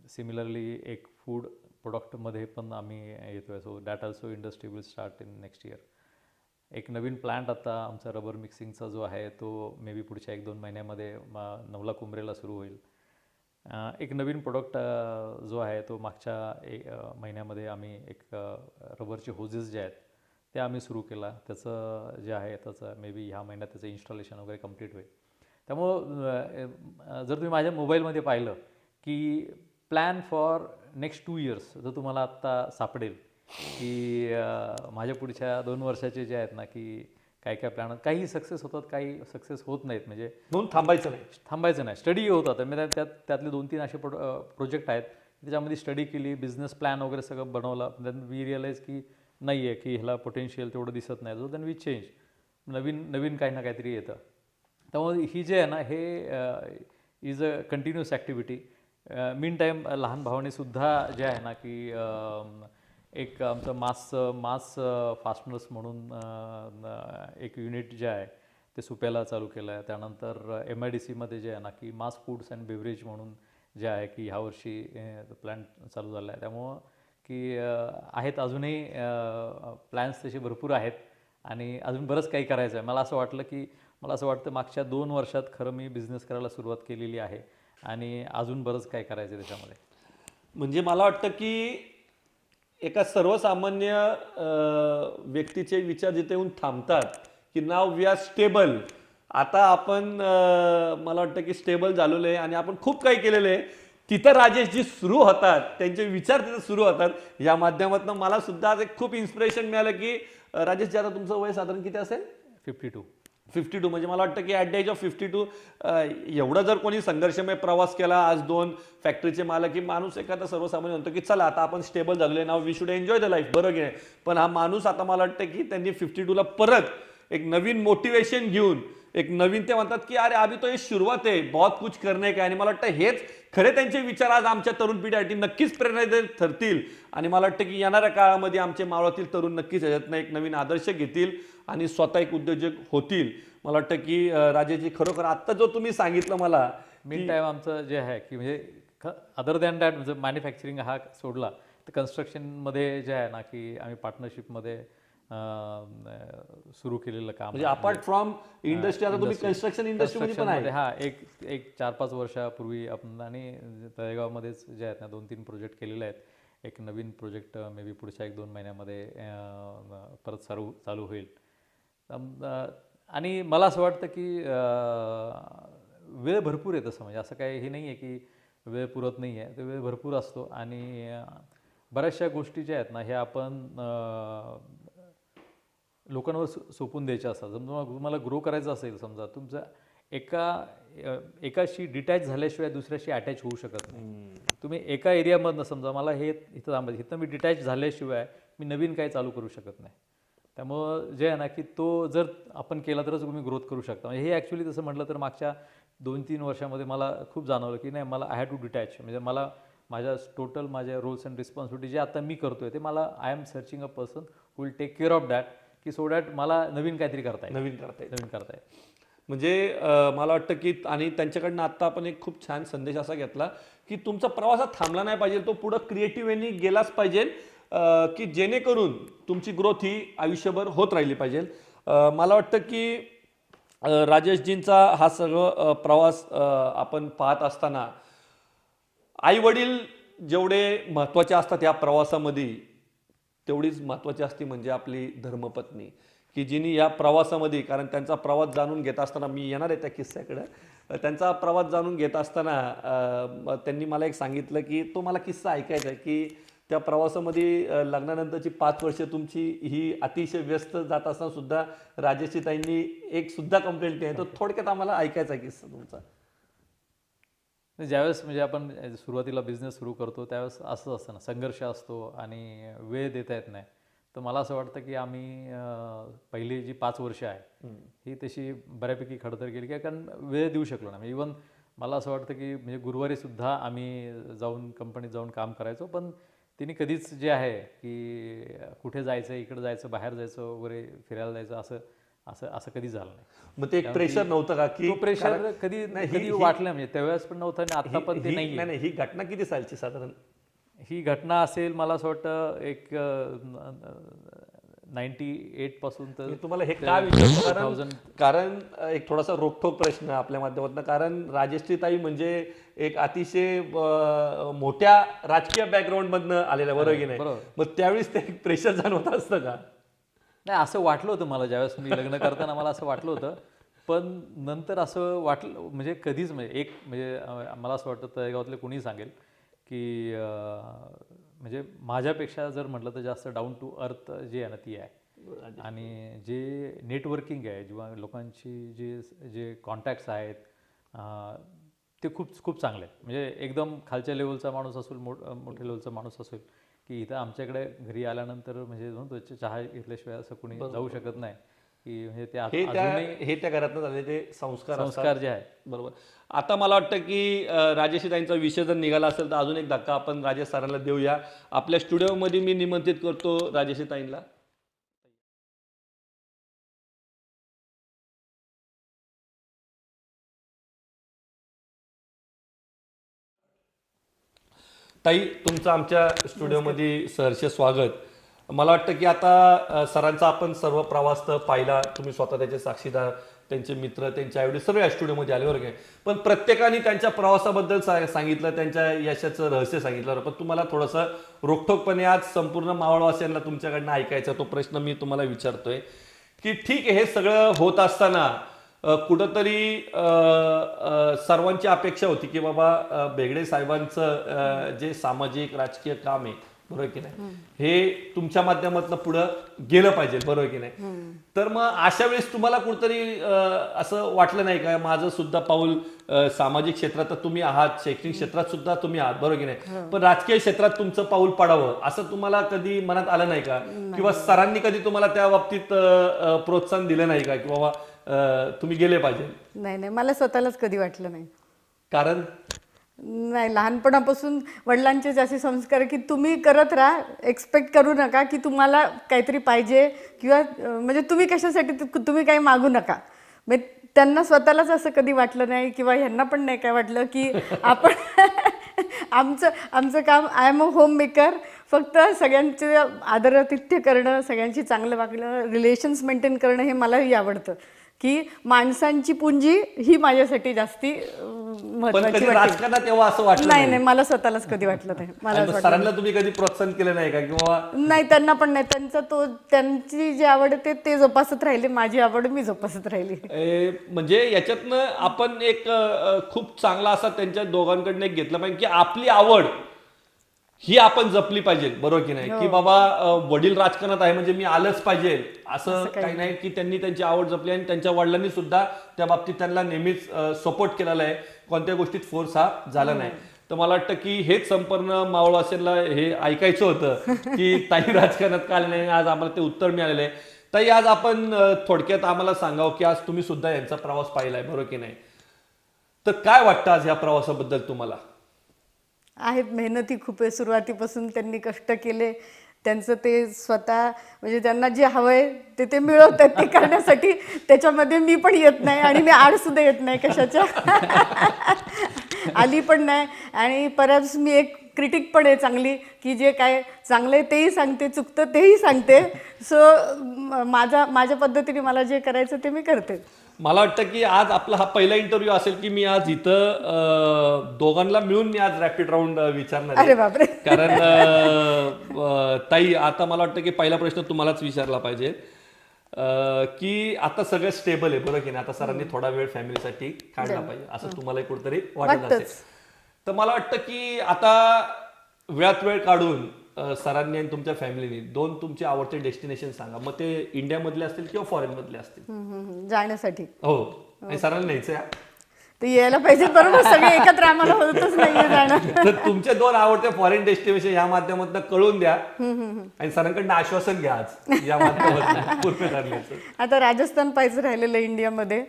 S2: सिमिलरली एक फूड प्रोडक्टमध्ये पण आम्ही येतो आहे. So that also industry will start in next year. एक नवीन प्लांट आता आमचा रबर मिक्सिंगचा जो आहे तो मे बी पुढच्या 1-2 महिन्यामध्ये नवला कुंभरेला सुरू होईल. एक नवीन प्रोडक्ट जो आहे तो मागच्या महिन्यामध्ये आम्ही एक रबरचे होजेस जे आहेत ते आम्ही सुरू केला. त्याचं जे आहे त्याचं मे बी ह्या महिन्यात त्याचं इन्स्टॉलेशन वगैरे कंप्लीट होईल. त्यामुळं जर तुम्ही माझ्या मोबाईलमध्ये पाहिलं की प्लॅन फॉर नेक्स्ट 2 इयर्स जर तुम्हाला आत्ता सापडेल की माझ्या पुढच्या 2 वर्षाचे जे आहेत ना की काय प्लॅन, काही सक्सेस होतात, काही सक्सेस होत नाहीत. म्हणजे
S1: म्हणून थांबायचं नाही.
S2: स्टडी होतात. म्हणजे त्यातले 2-3 असे प्रोजेक्ट आहेत त्याच्यामध्ये स्टडी केली, बिझनेस प्लॅन वगैरे सगळं बनवला. देन वी रिअलाइज की नाही आहे की ह्याला पोटेन्शियल तेवढं दिसत नाही. So then we change. नवीन काही ना काहीतरी येतं. त्यामुळे ही जे आहे ना हे is a continuous activity. Mean time लहान भावाने सुद्धा जे आहे ना की एक आमचं मास फास्टनर्स म्हणून एक युनिट जे आहे ते सुप्याला चालू केलं आहे. त्यानंतर MIDCमध्ये जे आहे ना की मास फूड्स अँड बेवरेज म्हणून जे आहे की ह्यावर्षी प्लॅन चालू झाला आहे. त्यामुळं की आहेत अजूनही प्लॅन्स तसे भरपूर आहेत आणि अजून बरंच काही करायचं आहे. मला असं वाटतं मागच्या 2 वर्षात खरं मी बिझनेस करायला सुरुवात केलेली आहे आणि अजून बरंच काय करायचं आहे त्याच्यामध्ये.
S1: म्हणजे मला वाटतं की एका सर्वसामान्य व्यक्तीचे विचार जिथे येऊन थांबतात की नाव वी आर स्टेबल, आता आपण मला वाटतं की स्टेबल झालेलो आहे आणि आपण खूप काही केलेलं आहे. तिथं राजेशजी सुरू होतात, त्यांचे विचार तिथं सुरू होतात. या माध्यमातून मला सुद्धा आज एक खूप इन्स्पिरेशन मिळालं की राजेशजी आता तुमचं वय साधारण किती असेल? 52. म्हणजे मला वाटतं की ॲट द एज ऑफ 52 एवढा जर कोणी संघर्षमय प्रवास केला, आज 2 फॅक्टरीचे मालक, की माणूस एखादा सर्वसामान्य म्हणतो की चला आता आपण स्टेबल झालेलो आहे, now we should enjoy the life, बरोबर आहे. पण हा माणूस आता मला वाटतं की त्यांनी 52ला परत एक नवीन मोटिवेशन घेऊन एक नवीन ते म्हणतात की अरे अभी तो ये शुरुआत आहे, बहुत कुछ करने का. आणि मला वाटतं हेच खरे त्यांचे विचार आज आमच्या तरुण पिढीसाठी नक्कीच प्रेरणादायी ठरतील. आणि मला वाटतं की येणाऱ्या काळामध्ये आमचे मावळातील तरुण नक्कीच याच्यातनं एक नवीन आदर्श घेतील आणि स्वतः एक उद्योजक होतील. मला वाटतं की राजेशजी खरोखर आत्ता जो तुम्ही सांगितलं मला,
S2: मीन टाईम आमचं जे आहे की म्हणजे अदर दॅन दॅट म्हणजे मॅन्युफॅक्चरिंग हा सोडला तर कन्स्ट्रक्शनमध्ये जे आहे ना की आम्ही पार्टनरशिपमध्ये सुरू केलेलं काम
S1: म्हणजे अपार्ट फ्रॉम इंडस्ट्री आता तुम्ही कन्स्ट्रक्शन इंडस्ट्रीमध्ये पण आहे.
S2: हा एक 4-5 वर्षापूर्वी आपण आणि तळेगावमध्येच जे आहेत ना 2-3 प्रोजेक्ट केलेले आहेत. एक नवीन प्रोजेक्ट मे बी पुढच्या 1-2 महिन्यामध्ये परत चालू होईल. आणि मला असं वाटतं की वेळ भरपूर आहे तसं, म्हणजे असं काही हे नाही आहे की वेळ पुरत नाही आहे, तर वेळ भरपूर असतो. आणि बऱ्याचशा गोष्टी ज्या आहेत ना ह्या आपण लोकांवर सोपून द्यायच्या असतात. समजा तुम्हाला ग्रो करायचं असेल, समजा तुमचं एकाशी डिटॅच झाल्याशिवाय दुसऱ्याशी अटॅच होऊ शकत नाही. तुम्ही एका एरियामधनं समजा मला हे इथं थांबायचं, इथं मी डिटॅच झाल्याशिवाय मी नवीन काही चालू करू शकत नाही. त्यामुळं जे आहे ना की तो जर आपण केला तरच तुम्ही ग्रोथ करू शकता. म्हणजे हे ॲक्च्युली तसं म्हटलं तर मागच्या 2-3 वर्षामध्ये मला खूप जाणवलं की नाही, मला आय हॅव टू डिटॅच. म्हणजे मला माझ्या रोल्स अँड रिस्पॉन्सिबिलिटी जे आता मी करतोय ते मला I am searching a person who will take care of that, की सो दॅट मला नवीन काहीतरी करता येईल.
S1: म्हणजे मला वाटतं की आणि त्यांच्याकडनं आत्ता आपण एक खूप छान संदेश असा घेतला की तुमचा प्रवास हा थांबला नाही पाहिजे, तो पुढं क्रिएटिव्ह वेनी गेलाच पाहिजे की जेणेकरून तुमची ग्रोथ ही आयुष्यभर होत राहिली पाहिजे. मला वाटतं की राजेशजींचा हा सगळं प्रवास आपण पाहत असताना आई वडील जेवढे महत्त्वाचे असतात या प्रवासामध्ये, तेवढीच महत्त्वाची असते म्हणजे आपली धर्मपत्नी, की जिने या प्रवासामध्ये, कारण त्यांचा प्रवास जाणून घेत असताना मी येणार आहे त्या किस्स्याकडं, त्यांचा प्रवास जाणून घेत असताना त्यांनी मला एक सांगितलं की तो मला किस्सा ऐकायचा आहे की त्या प्रवासामध्ये लग्नानंतरची 5 वर्ष तुमची ही अतिशय व्यस्त जात असताना सुद्धा राजेशची ताईंनी एक सुद्धा कंप्लेंट केली. तो थोडक्यात आम्हाला ऐकायचा किस्सा तुमचा.
S2: ज्यावेळेस म्हणजे आपण सुरुवातीला बिझनेस सुरू करतो त्यावेळेस असं असतं ना, संघर्ष असतो आणि वेळ देता येत नाही. तर मला असं वाटतं की आम्ही पहिली जी 5 वर्ष आहे ही तशी बऱ्यापैकी खडतर गेली, की कारण वेळ देऊ शकलो नाही. इवन मला असं वाटतं की म्हणजे गुरुवारी सुद्धा आम्ही जाऊन कंपनीत जाऊन काम करायचो, पण तिने कधीच जे आहे की कुठे जायचं, इकडे जायचं, बाहेर जायचं वगैरे, फिरायला जायचं असं असं असं कधी झालं नाही.
S1: मग ते एक प्रेशर नव्हतं का की
S2: तो प्रेशर कधी वाटलं म्हणजे त्यावेळेस पण नव्हतं आणि आता पण ते नाही.
S1: नाही, ही घटना किती सालची साधारण?
S2: ही घटना असेल मला असं वाटतं एक 98 पासून तर
S1: मी तुम्हाला हे का विचारतो कारण एक थोडासा रोखठोक प्रश्न आपल्या माध्यमातून, कारण राजेश्री ताई म्हणजे एक अतिशय मोठ्या राजकीय बॅकग्राऊंड मधनं आलेल्या, बरोबर की नाही? मग त्यावेळेस ते प्रेशर जाणवत असतं का?
S2: नाही, असं वाटलं होतं मला ज्यावेळेस मी लग्न करताना मला असं वाटलं होतं, पण नंतर असं वाटलं म्हणजे कधीच म्हणजे मला असं वाटतं तळेगावातले कोणी सांगेल की म्हणजे माझ्यापेक्षा जर म्हटलं तर जास्त डाऊन टू अर्थ जी आहे ना ती आहे. आणि जे नेटवर्किंग आहे किंवा लोकांची जे कॉन्टॅक्ट्स आहेत ते खूप खूप चांगले आहेत. म्हणजे एकदम खालच्या लेवलचा माणूस असेल, मोठ्या लेवलचा माणूस असेल, की इथं आमच्याकडे घरी आल्यानंतर म्हणजे म्हणतो चहा घेतल्याशिवाय असं कोणी जाऊ शकत नाही, की म्हणजे ते
S1: हे त्या घरातनं झाले ते
S2: संस्कार जे आहे.
S1: बरोबर. आता मला वाटतं की राजेश ताईंचा विषय जर निघाला असेल तर अजून एक धक्का आपण राजेश सरांना देऊया. आपल्या स्टुडिओमध्ये मी निमंत्रित करतो राजेश ताईंना. ताई, तुमचं आमच्या स्टुडिओमध्ये सहर्ष स्वागत. मला वाटतं की आता सरांचा आपण सर्व प्रवास तर पाहिला, तुम्ही स्वतः त्याचे साक्षीदार, त्यांचे मित्र, त्यांच्या आईवडील सर्व या स्टुडिओमध्ये आले, बरोबर. पण प्रत्येकाने त्यांच्या प्रवासाबद्दल सांगितलं, त्यांच्या यशाचं रहस्य सांगितलं. पण तुम्हाला थोडंसं रोखठोकपणे आज संपूर्ण मावळवासियांना तुमच्याकडनं ऐकायचा तो प्रश्न मी तुम्हाला विचारतोय की ठीक आहे, हे सगळं होत असताना कुठंतरी सर्वांची अपेक्षा होती की बाबा बेगडे साहेबांचं जे सामाजिक राजकीय काम आहे, बरोबर की नाही, हे तुमच्या माध्यमातून पुढं गेलं पाहिजे, बरोबर की नाही. तर मग अशा वेळेस तुम्हाला कुठंतरी असं वाटलं नाही का, माझं सुद्धा पाऊल सामाजिक क्षेत्रात तर तुम्ही आहात, शैक्षणिक क्षेत्रात सुद्धा तुम्ही आहात, बरोबर की नाही, पण राजकीय क्षेत्रात तुमचं पाऊल पडावं असं तुम्हाला कधी मनात आलं नाही का? किंवा सरांनी कधी तुम्हाला त्या बाबतीत प्रोत्साहन दिलं नाही का की बाबा तुम्ही गेले पाहिजे.
S6: नाही नाही, मला स्वतःलाच कधी वाटलं नाही.
S1: कारण
S6: नाही, लहानपणापासून वडिलांचे असे संस्कार की तुम्ही करत राहा, एक्सपेक्ट करू नका की तुम्हाला काहीतरी पाहिजे किंवा म्हणजे तुम्ही कशासाठी तुम्ही काही मागू नका. म्हणजे त्यांना स्वतःलाच असं कधी वाटलं नाही किंवा ह्यांना पण नाही काय वाटलं की आपण आमचं काम, I am a home maker, फक्त सगळ्यांचे आदरातिथ्य करणं, सगळ्यांशी चांगलं वागणं, रिलेशन्स मेंटेन करणं हे मलाही आवडतं. की माणसांची पुंजी ही माझ्यासाठी जास्ती
S1: पण
S6: महत्वाची
S1: कधी
S6: वाटते.
S1: राजकारणात तेव्हा असं वाटलं
S6: नाही नाही, मला स्वतःलाच कधी वाटलं नाही. मला
S1: आणि मग सरांना तुम्ही कधी प्रोत्साहन केलं नाही का किंवा
S6: नाही, त्यांना पण नाही. त्यांची जी आवड आहे ते जोपासत राहिले, माझी आवड मी जोपासत राहिली.
S1: म्हणजे याच्यातनं आपण एक खूप चांगला असा त्यांच्या दोघांकडनं एक घेतलं पाहिजे की आपली आवड ही आपण जपली पाहिजे, बरोबर की नाही? की बाबा वडील राजकारणात आहे म्हणजे मी आलंच पाहिजे असं काही नाही, की त्यांनी त्यांची आवड जपली आणि त्यांच्या वडिलांनी सुद्धा त्या बाबतीत त्यांना नेहमीच सपोर्ट केलेला आहे. कोणत्या गोष्टीत फोर्स हा झाला नाही. तर मला वाटतं की हेच संपूर्ण मावळवासींना हे ऐकायचं होतं की ताई राजकारणात का आले नाही. आज आम्हाला ते उत्तर मिळालेलं आहे. ताई, आज आपण थोडक्यात आम्हाला सांगावं की आज तुम्ही सुद्धा यांचा प्रवास पाहिलाय, बरोबर की नाही? तर काय वाटतं आज या प्रवासाबद्दल तुम्हाला?
S6: आहेत, मेहनती खूप आहे. सुरुवातीपासून त्यांनी कष्ट केले. त्यांचं ते स्वतः म्हणजे त्यांना जे हवंय ते मिळवत आहेत. ते करण्यासाठी त्याच्यामध्ये मी पण येत नाही आणि मी आडसुद्धा येत नाही कशाच्या. आली पण नाही. आणि परत मी एक क्रिटिक पण आहे चांगली, की जे काय चांगलं आहे तेही सांगते, चुकतं तेही सांगते. सो माझ्या पद्धतीने मला जे करायचं ते मी करते.
S1: मला वाटतं की आज आपला हा पहिला इंटरव्ह्यू असेल की मी आज इथं दोघांना मिळून मी आज रॅपिड राऊंड विचारणार आहे.
S6: अरे बापरे.
S1: कारण ताई, आता मला वाटतं की पहिला प्रश्न तुम्हालाच विचारला पाहिजे की आता सगळं स्टेबल आहे, बरोबर की नाही? आता सरांनी थोडा वेळ फॅमिलीसाठी काढला पाहिजे असं तुम्हाला कुठेतरी वाटत असेल. तर मला वाटतं की आता वेळात वेळ काढून सरांनी आणि तुमच्या फॅमिलीने दोन तुमचे आवडते डेस्टिनेशन सांगा. मग ते इंडियामधले असतील किंवा फॉरेन मधले असतील.
S6: जाण्यासाठी
S1: हो, आणि सरांना न्यायचं आहे.
S6: ते यायला पाहिजे, बरोबर. सगळे एकत्र आम्हाला होतच नाहीये जाणं.
S1: तर तुमचे दोन आवडते फॉरेन डेस्टिनेशन या माध्यमातून कळून द्या आणि सरांकडनं आश्वासन घ्या आज या माध्यमातून पूर्ण करण्याचं.
S6: आता राजस्थान पाहायचं राहिलेलं इंडियामध्ये,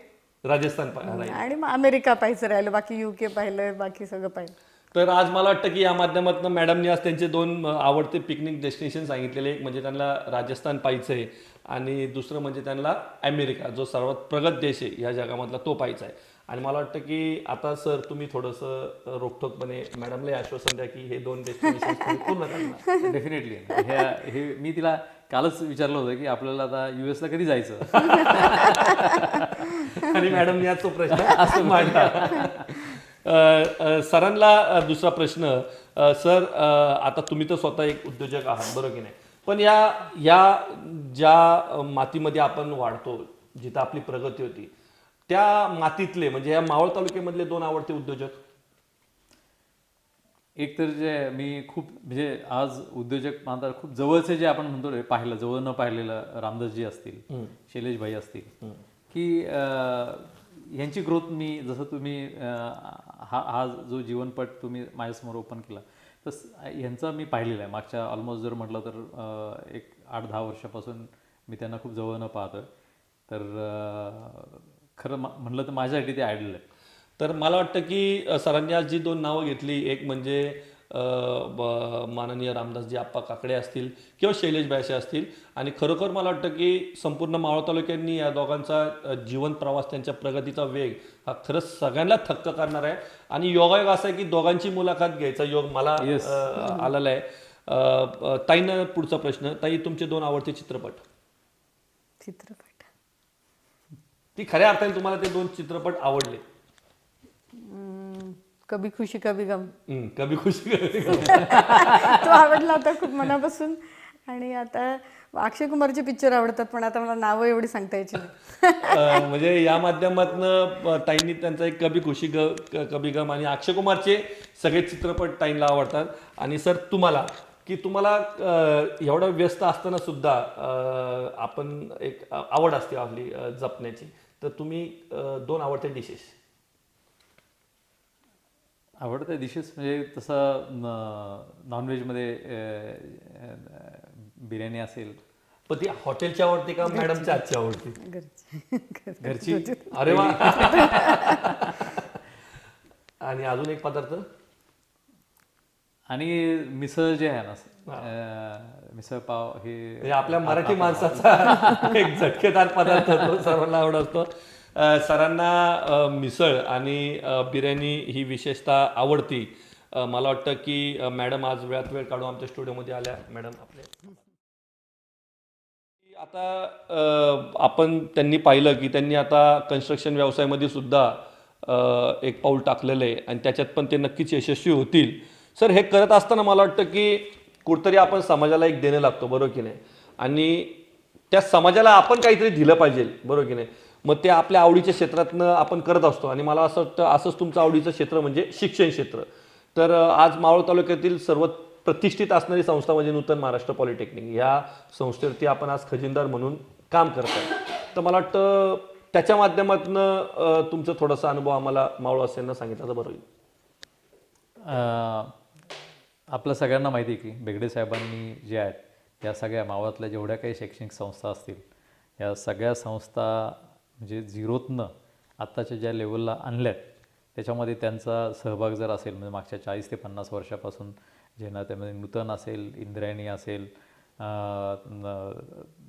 S1: राजस्थान
S6: आणि मग अमेरिका पाहायचं राहिलं, बाकी UK पाहिलंय, बाकी सगळं पाहिलं.
S1: तर आज मला वाटतं की या माध्यमातून मॅडमनी आज त्यांचे दोन आवडते पिकनिक डेस्टिनेशन सांगितलेले. एक म्हणजे त्यांना राजस्थान पाहायचं आहे आणि दुसरं म्हणजे त्यांना अमेरिका, जो सर्वात प्रगत देश आहे या जगामधला, तो पाहायचा आहे. आणि मला वाटतं की आता सर तुम्ही थोडंसं रोखठोकपणे मॅडमला आश्वासन द्या की हे दोन डेस्टिनेशन पूर्ण करणार.
S2: डेफिनेटली. हे मी तिला कालच विचारलं होतं की आपल्याला आता US ला कधी जायचं.
S1: आणि मॅडमनी आज तो प्रश्न असं मांडला. सरांना दुसरा प्रश्न. सर, आता तुम्ही तर स्वतः एक उद्योजक आहात, बरोबर की नाही? पण या ज्या मातीमध्ये आपण वाढतो, जिथं आपली प्रगती होती, त्या मातीतले म्हणजे या मावळ तालुक्यामधले दोन आवडते उद्योजक?
S2: एक तर जे मी खूप म्हणजे आज उद्योजक मानतात खूप जवळचे जे आपण म्हणतो रे, पाहिलं जवळ न पाहिलेलं रामदासजी असतील, शैलेश भाई असतील, की ह्यांची ग्रोथ मी जसं तुम्ही हा जो जीवनपट तुम्ही माझ्यासमोर ओपन केला, तर ह्यांचा मी पाहिलेला आहे. मागच्या ऑलमोस्ट जर म्हटलं तर एक 8-10 वर्षापासून मी त्यांना खूप जवळनं पाहतोय. तर खरं म्हणलं तर माझ्यासाठी ते आयडल आहे.
S1: तर मला वाटतं की सरांनी आज जी दोन नावं घेतली, एक म्हणजे माननीय रामदासजी आप्पा काकडे असतील किंवा शैलेश भाई असतील, आणि खरोखर मला वाटतं की संपूर्ण मावळ तालुक्यांनी या दोघांचा जीवन प्रवास, त्यांच्या प्रगतीचा वेग हा खरंच सगळ्यांना थक्क करणार आहे. आणि योगायोग असा आहे की दोघांची मुलाखत घ्यायचा योग मला आलेला आहे. ताईंना पुढचा प्रश्न. ताई, तुमचे दोन आवडते चित्रपट? ती खऱ्या अर्थाने तुम्हाला ते दोन चित्रपट आवडले?
S6: कभी खुशी कभी गम.
S1: कभी खुशी कभी गम.
S6: तो आवडला होता खूप मनापासून. आणि आता अक्षय कुमारचे पिक्चर आवडतात, पण आता मला नावं एवढी सांगता यायची नाही.
S1: म्हणजे या माध्यमातनं ताईंनी त्यांचा एक कभी खुशी कभी गम आणि अक्षय कुमारचे सगळे चित्रपट ताईंना आवडतात. आणि सर, तुम्हाला एवढं व्यस्त असताना सुद्धा आपण एक आवड असते आपली जपण्याची, तर तुम्ही दोन आवडते डिशेस?
S2: आवडत्या डिशेस म्हणजे तसं नॉनव्हेजमध्ये बिर्याणी असेल,
S1: पण ती हॉटेलची आवडते का मॅडमच्या आजची आवडते?
S2: घरची
S1: अरे वा. आणि अजून एक पदार्थ?
S2: आणि मिसळ जे आहे ना, मिसळ पाव हे
S1: म्हणजे आपल्या मराठी माणसाचा एक झटकेदार पदार्थ तो सर्वांना आवडत असतो. सरांना मिसळ आणि बिर्याणी ही विशेषतः आवडती. मला वाटतं की मॅडम आज वेळात वेळ काढून आमच्या स्टुडिओमध्ये आल्या. मॅडम आपले आता आपण त्यांनी पाहिलं की त्यांनी आता कन्स्ट्रक्शन व्यवसायामध्ये सुद्धा एक पाऊल टाकलेलं आहे आणि त्याच्यात पण ते नक्कीच यशस्वी होतील. सर, हे करत असताना मला वाटतं की कुठतरी आपण समाजाला एक देणं लागतो, बरोबर की नाही? आणि त्या समाजाला आपण काहीतरी दिलं पाहिजे, बरोबर की नाही? मग ते आपल्या आवडीच्या क्षेत्रातनं आपण करत असतो आणि मला असं वाटतं असंच तुमचं आवडीचं क्षेत्र म्हणजे शिक्षण क्षेत्र. तर आज मावळ तालुक्यातील सर्वात प्रतिष्ठित असणारी संस्था म्हणजे नूतन महाराष्ट्र पॉलिटेक्निक. या संस्थेवरती आपण आज खजिनदार म्हणून काम करताय. तर मला वाटतं त्याच्या माध्यमातून तुमचं थोडासा अनुभव आम्हाला मावळवासियांना सांगितलं तर बरं होईल.
S2: आपल्या सगळ्यांना माहिती आहे की बेगडे साहेबांनी जे आहेत या सगळ्या मावळातल्या जेवढ्या काही शैक्षणिक संस्था असतील या सगळ्या संस्था म्हणजे झिरोतनं आत्ताच्या ज्या लेवलला आणल्यात त्याच्यामध्ये त्यांचा सहभाग जर असेल म्हणजे मागच्या 40 ते 50 वर्षापासून जे ना त्यामध्ये नूतन असेल, इंद्रायणी असेल,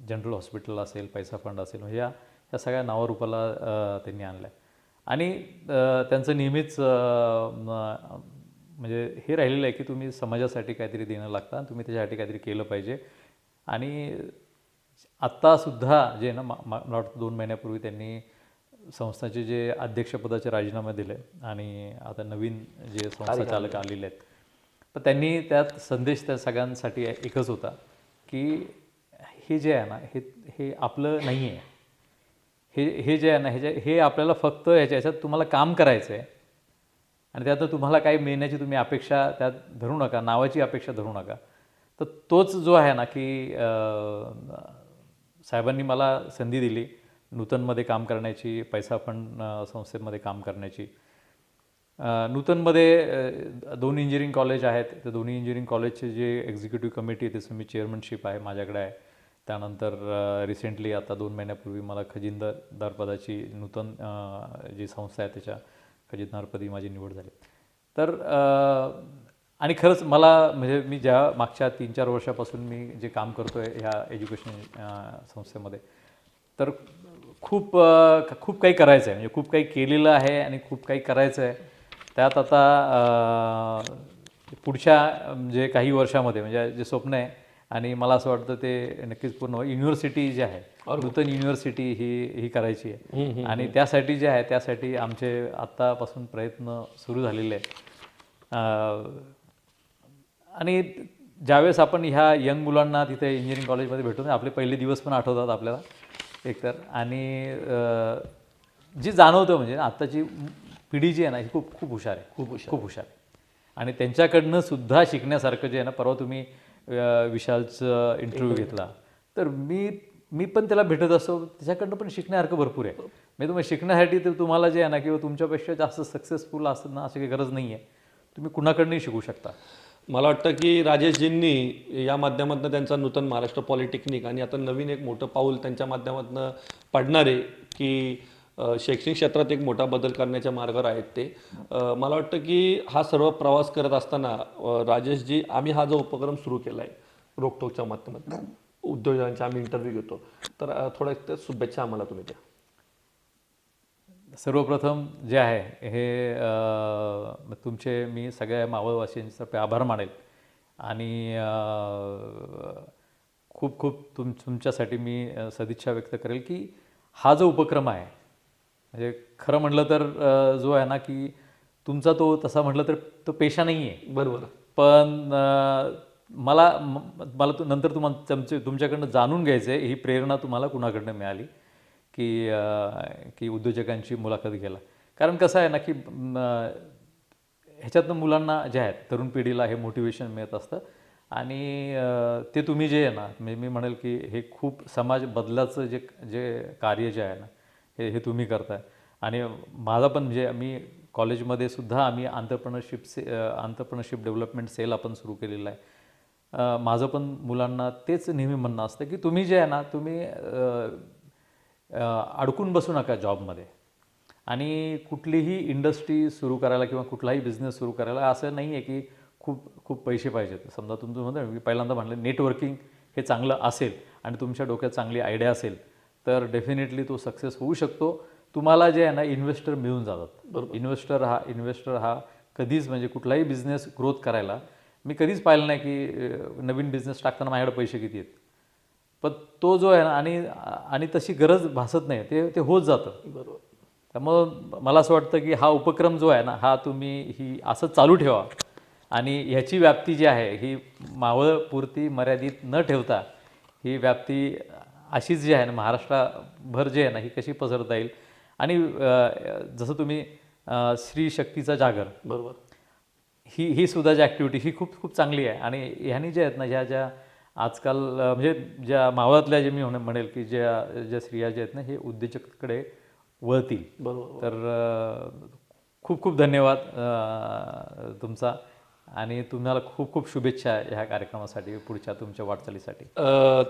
S2: जनरल हॉस्पिटल असेल, पैसा फंड असेल, म्हणजे या सगळ्या नावारूपाला त्यांनी आणलं आहे. आणि त्यांचं नेहमीच म्हणजे हे राहिलेलं आहे की तुम्ही समाजासाठी काहीतरी देणं लागतं आणि तुम्ही त्याच्यासाठी काहीतरी केलं पाहिजे. आणि आत्तासुद्धा जे ना मला वाटतं 2 महिन्यापूर्वी त्यांनी संस्थाचे जे अध्यक्षपदाचे राजीनामे दिले आणि आता नवीन जे संस्था चालक आलेले आहेत तर त्यांनी त्यात संदेश त्या सगळ्यांसाठी एकच होता की हे जे आहे ना हे आपलं नाही आहे. हे जे आहे ना हे आपल्याला फक्त ह्याच्यात तुम्हाला काम करायचं आहे आणि त्यात तुम्हाला काही मिळण्याची तुम्ही अपेक्षा त्यात धरू नका, नावाची अपेक्षा धरू नका. तर तोच जो आहे ना की साहेबांनी मला संधी दिली नूतनमध्ये काम करण्याची, पैसा फंड संस्थेमध्ये काम करण्याची. नूतनमध्ये 2 इंजिनिअरिंग कॉलेज आहेत. त्या दोन्ही इंजिनिअरिंग कॉलेजचे जे एक्झिक्युटिव्ह कमिटी आहे त्याचं मी चेअरमनशिप आहे माझ्याकडे आहे. त्यानंतर रिसेंटली आता 2 महिन्यापूर्वी मला खजिनदार पदाची नूतन जी संस्था आहे त्याच्या खजिनदारपदी माझी निवड झाली. तर आणि खरंच मला म्हणजे मी ज्या मागच्या 3-4 वर्षापासून मी जे काम करतो आहे ह्या एज्युकेशन संस्थेमध्ये तर खूप काही करायचं आहे. म्हणजे खूप काही केलेलं आहे आणि खूप काही करायचं आहे. त्यात आता पुढच्या जे काही वर्षामध्ये म्हणजे जे स्वप्न आहे आणि मला असं वाटतं ते नक्कीच पूर्ण युनिव्हर्सिटी जी आहे नूतन युनिव्हर्सिटी ही करायची आहे. आणि त्यासाठी जे आहे त्यासाठी आमचे आत्तापासून प्रयत्न सुरू झालेले आहेत. आणि ज्यावेळेस आपण ह्या यंग मुलांना तिथे इंजिनिअरिंग कॉलेजमध्ये भेटतो आपले पहिले दिवस पण आठवतात आपल्याला एकतर. आणि जी जाणवतं म्हणजे आत्ताची पिढी जी आहे ना ही खूप हुशार आहे, खूप हुशार आहे. आणि त्यांच्याकडनं सुद्धा शिकण्यासारखं जे आहे ना, परवा तुम्ही विशालचं इंटरव्ह्यू घेतला तर मी पण त्याला भेटत असतो, त्याच्याकडनं पण शिकण्यासारखं भरपूर आहे. म्हणजे तुम्ही शिकण्यासाठी तर तुम्हाला जे आहे ना किंवा तुमच्यापेक्षा जास्त सक्सेसफुल असतं ना अशी काही गरज नाही आहे. तुम्ही कुणाकडनंही शिकू शकता.
S1: मला वाटतं की राजेशजींनी या माध्यमातून त्यांचा नूतन महाराष्ट्र पॉलिटेक्निक आणि आता नवीन एक मोठं पाऊल त्यांच्या माध्यमातून पडणार आहे की शैक्षणिक क्षेत्रात एक मोठा बदल करण्याच्या मार्गावर आहेत ते. मला वाटतं की हा सर्व प्रवास करत असताना राजेशजी आम्ही हा जो उपक्रम सुरू केला आहे रोकटोकच्या माध्यमातून उद्योजकांचा आम्ही इंटरव्ह्यू घेतो तर थोड्या शुभेच्छा आम्हाला तुम्ही द्या.
S2: सर्वप्रथम जे आहे हे तुमचे मी सगळ्या मावळवासियांचे आभार मानेल आणि खूप तुमच्यासाठी मी सदिच्छा व्यक्त करेल की हा जो उपक्रम आहे म्हणजे खरं म्हटलं तर जो आहे ना की तुमचा तो तसा म्हटलं तर तो पेशा नाही आहे.
S1: बरोबर.
S2: पण मला नंतर तुमच्याकडनं जाणून घ्यायचं आहे ही प्रेरणा तुम्हाला कुणाकडनं मिळाली की उद्योजकांची मुलाखत घ्यायला. कारण कसं आहे ना की ह्याच्यातनं मुलांना जे आहेत तरुण पिढीला हे मोटिवेशन मिळत असतं आणि ते तुम्ही जे आहे ना मी म्हणेल की हे खूप समाज बदलाचं जे कार्य जे आहे ना हे तुम्ही करताय. आणि माझा पण म्हणजे मी कॉलेजमध्ये सुद्धा आम्ही आंतरप्रणरशिप डेव्हलपमेंट सेल आपण सुरू केलेला आहे. माझं पण मुलांना तेच नेहमी म्हणणं असतं की तुम्ही जे आहे ना तुम्ही अडकून बसू नका जॉबमध्ये. आणि कुठलीही इंडस्ट्री सुरू करायला किंवा कुठलाही बिझनेस सुरू करायला असं नाही आहे की खूप खूप पैसे पाहिजेत. समजा तुमचं म्हणतो मी पहिल्यांदा म्हटलं नेटवर्किंग हे चांगलं असेल आणि तुमच्या डोक्यात चांगली आयडिया असेल तर डेफिनेटली तो सक्सेस होऊ शकतो. तुम्हाला जे आहे ना इन्व्हेस्टर मिळून जातात. इन्व्हेस्टर हा कधीच म्हणजे कुठलाही बिझनेस ग्रोथ करायला मी कधीच पाहिलं नाही की नवीन बिझनेस टाकताना माझ्याकडे पैसे किती आहेत. पण तो जो आहे ना आणि तशी गरज भासत नाही, ते होत जातं.
S1: बरोबर.
S2: त्यामुळं मला असं वाटतं की हा उपक्रम जो आहे ना हा तुम्ही ही असं चालू ठेवा आणि ह्याची व्याप्ती जी आहे ही मावळपुरती मर्यादित न ठेवता ही व्याप्ती अशीच जी आहे ना महाराष्ट्राभर जी आहे ना ही कशी पसरता येईल. आणि जसं तुम्ही स्त्री शक्तीचा जागर
S1: बरोबर.
S2: ही सुद्धा जी ॲक्टिव्हिटी ही खूप खूप चांगली आहे. आणि ह्यानी जे आहेत ना ज्या आजकाल म्हणजे ज्या मावळातल्या जे मी म्हणेल की ज्या स्त्रिया ज्या आहेत ना हे उद्योजकाकडे वळतील.
S1: बरोबर.
S2: तर खूप खूप धन्यवाद तुमचा आणि तुम्हाला खूप खूप शुभेच्छा ह्या कार्यक्रमासाठी पुढच्या तुमच्या वाटचालीसाठी.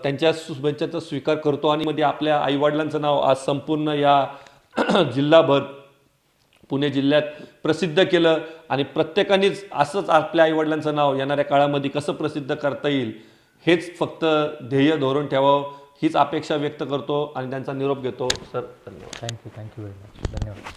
S1: त्यांच्या शुभेच्छाचा स्वीकार करतो आणि मध्ये आपल्या आईवडिलांचं नाव आज संपूर्ण या जिल्हाभर पुणे जिल्ह्यात प्रसिद्ध केलं आणि प्रत्येकानेच असंच आपल्या आईवडिलांचं नाव येणाऱ्या काळामध्ये कसं प्रसिद्ध करता येईल हेच फक्त ध्येय धोरण ठेवावं हीच अपेक्षा व्यक्त करतो आणि त्यांचा निरोप घेतो. सर धन्यवाद.
S2: Thank you very much. धन्यवाद.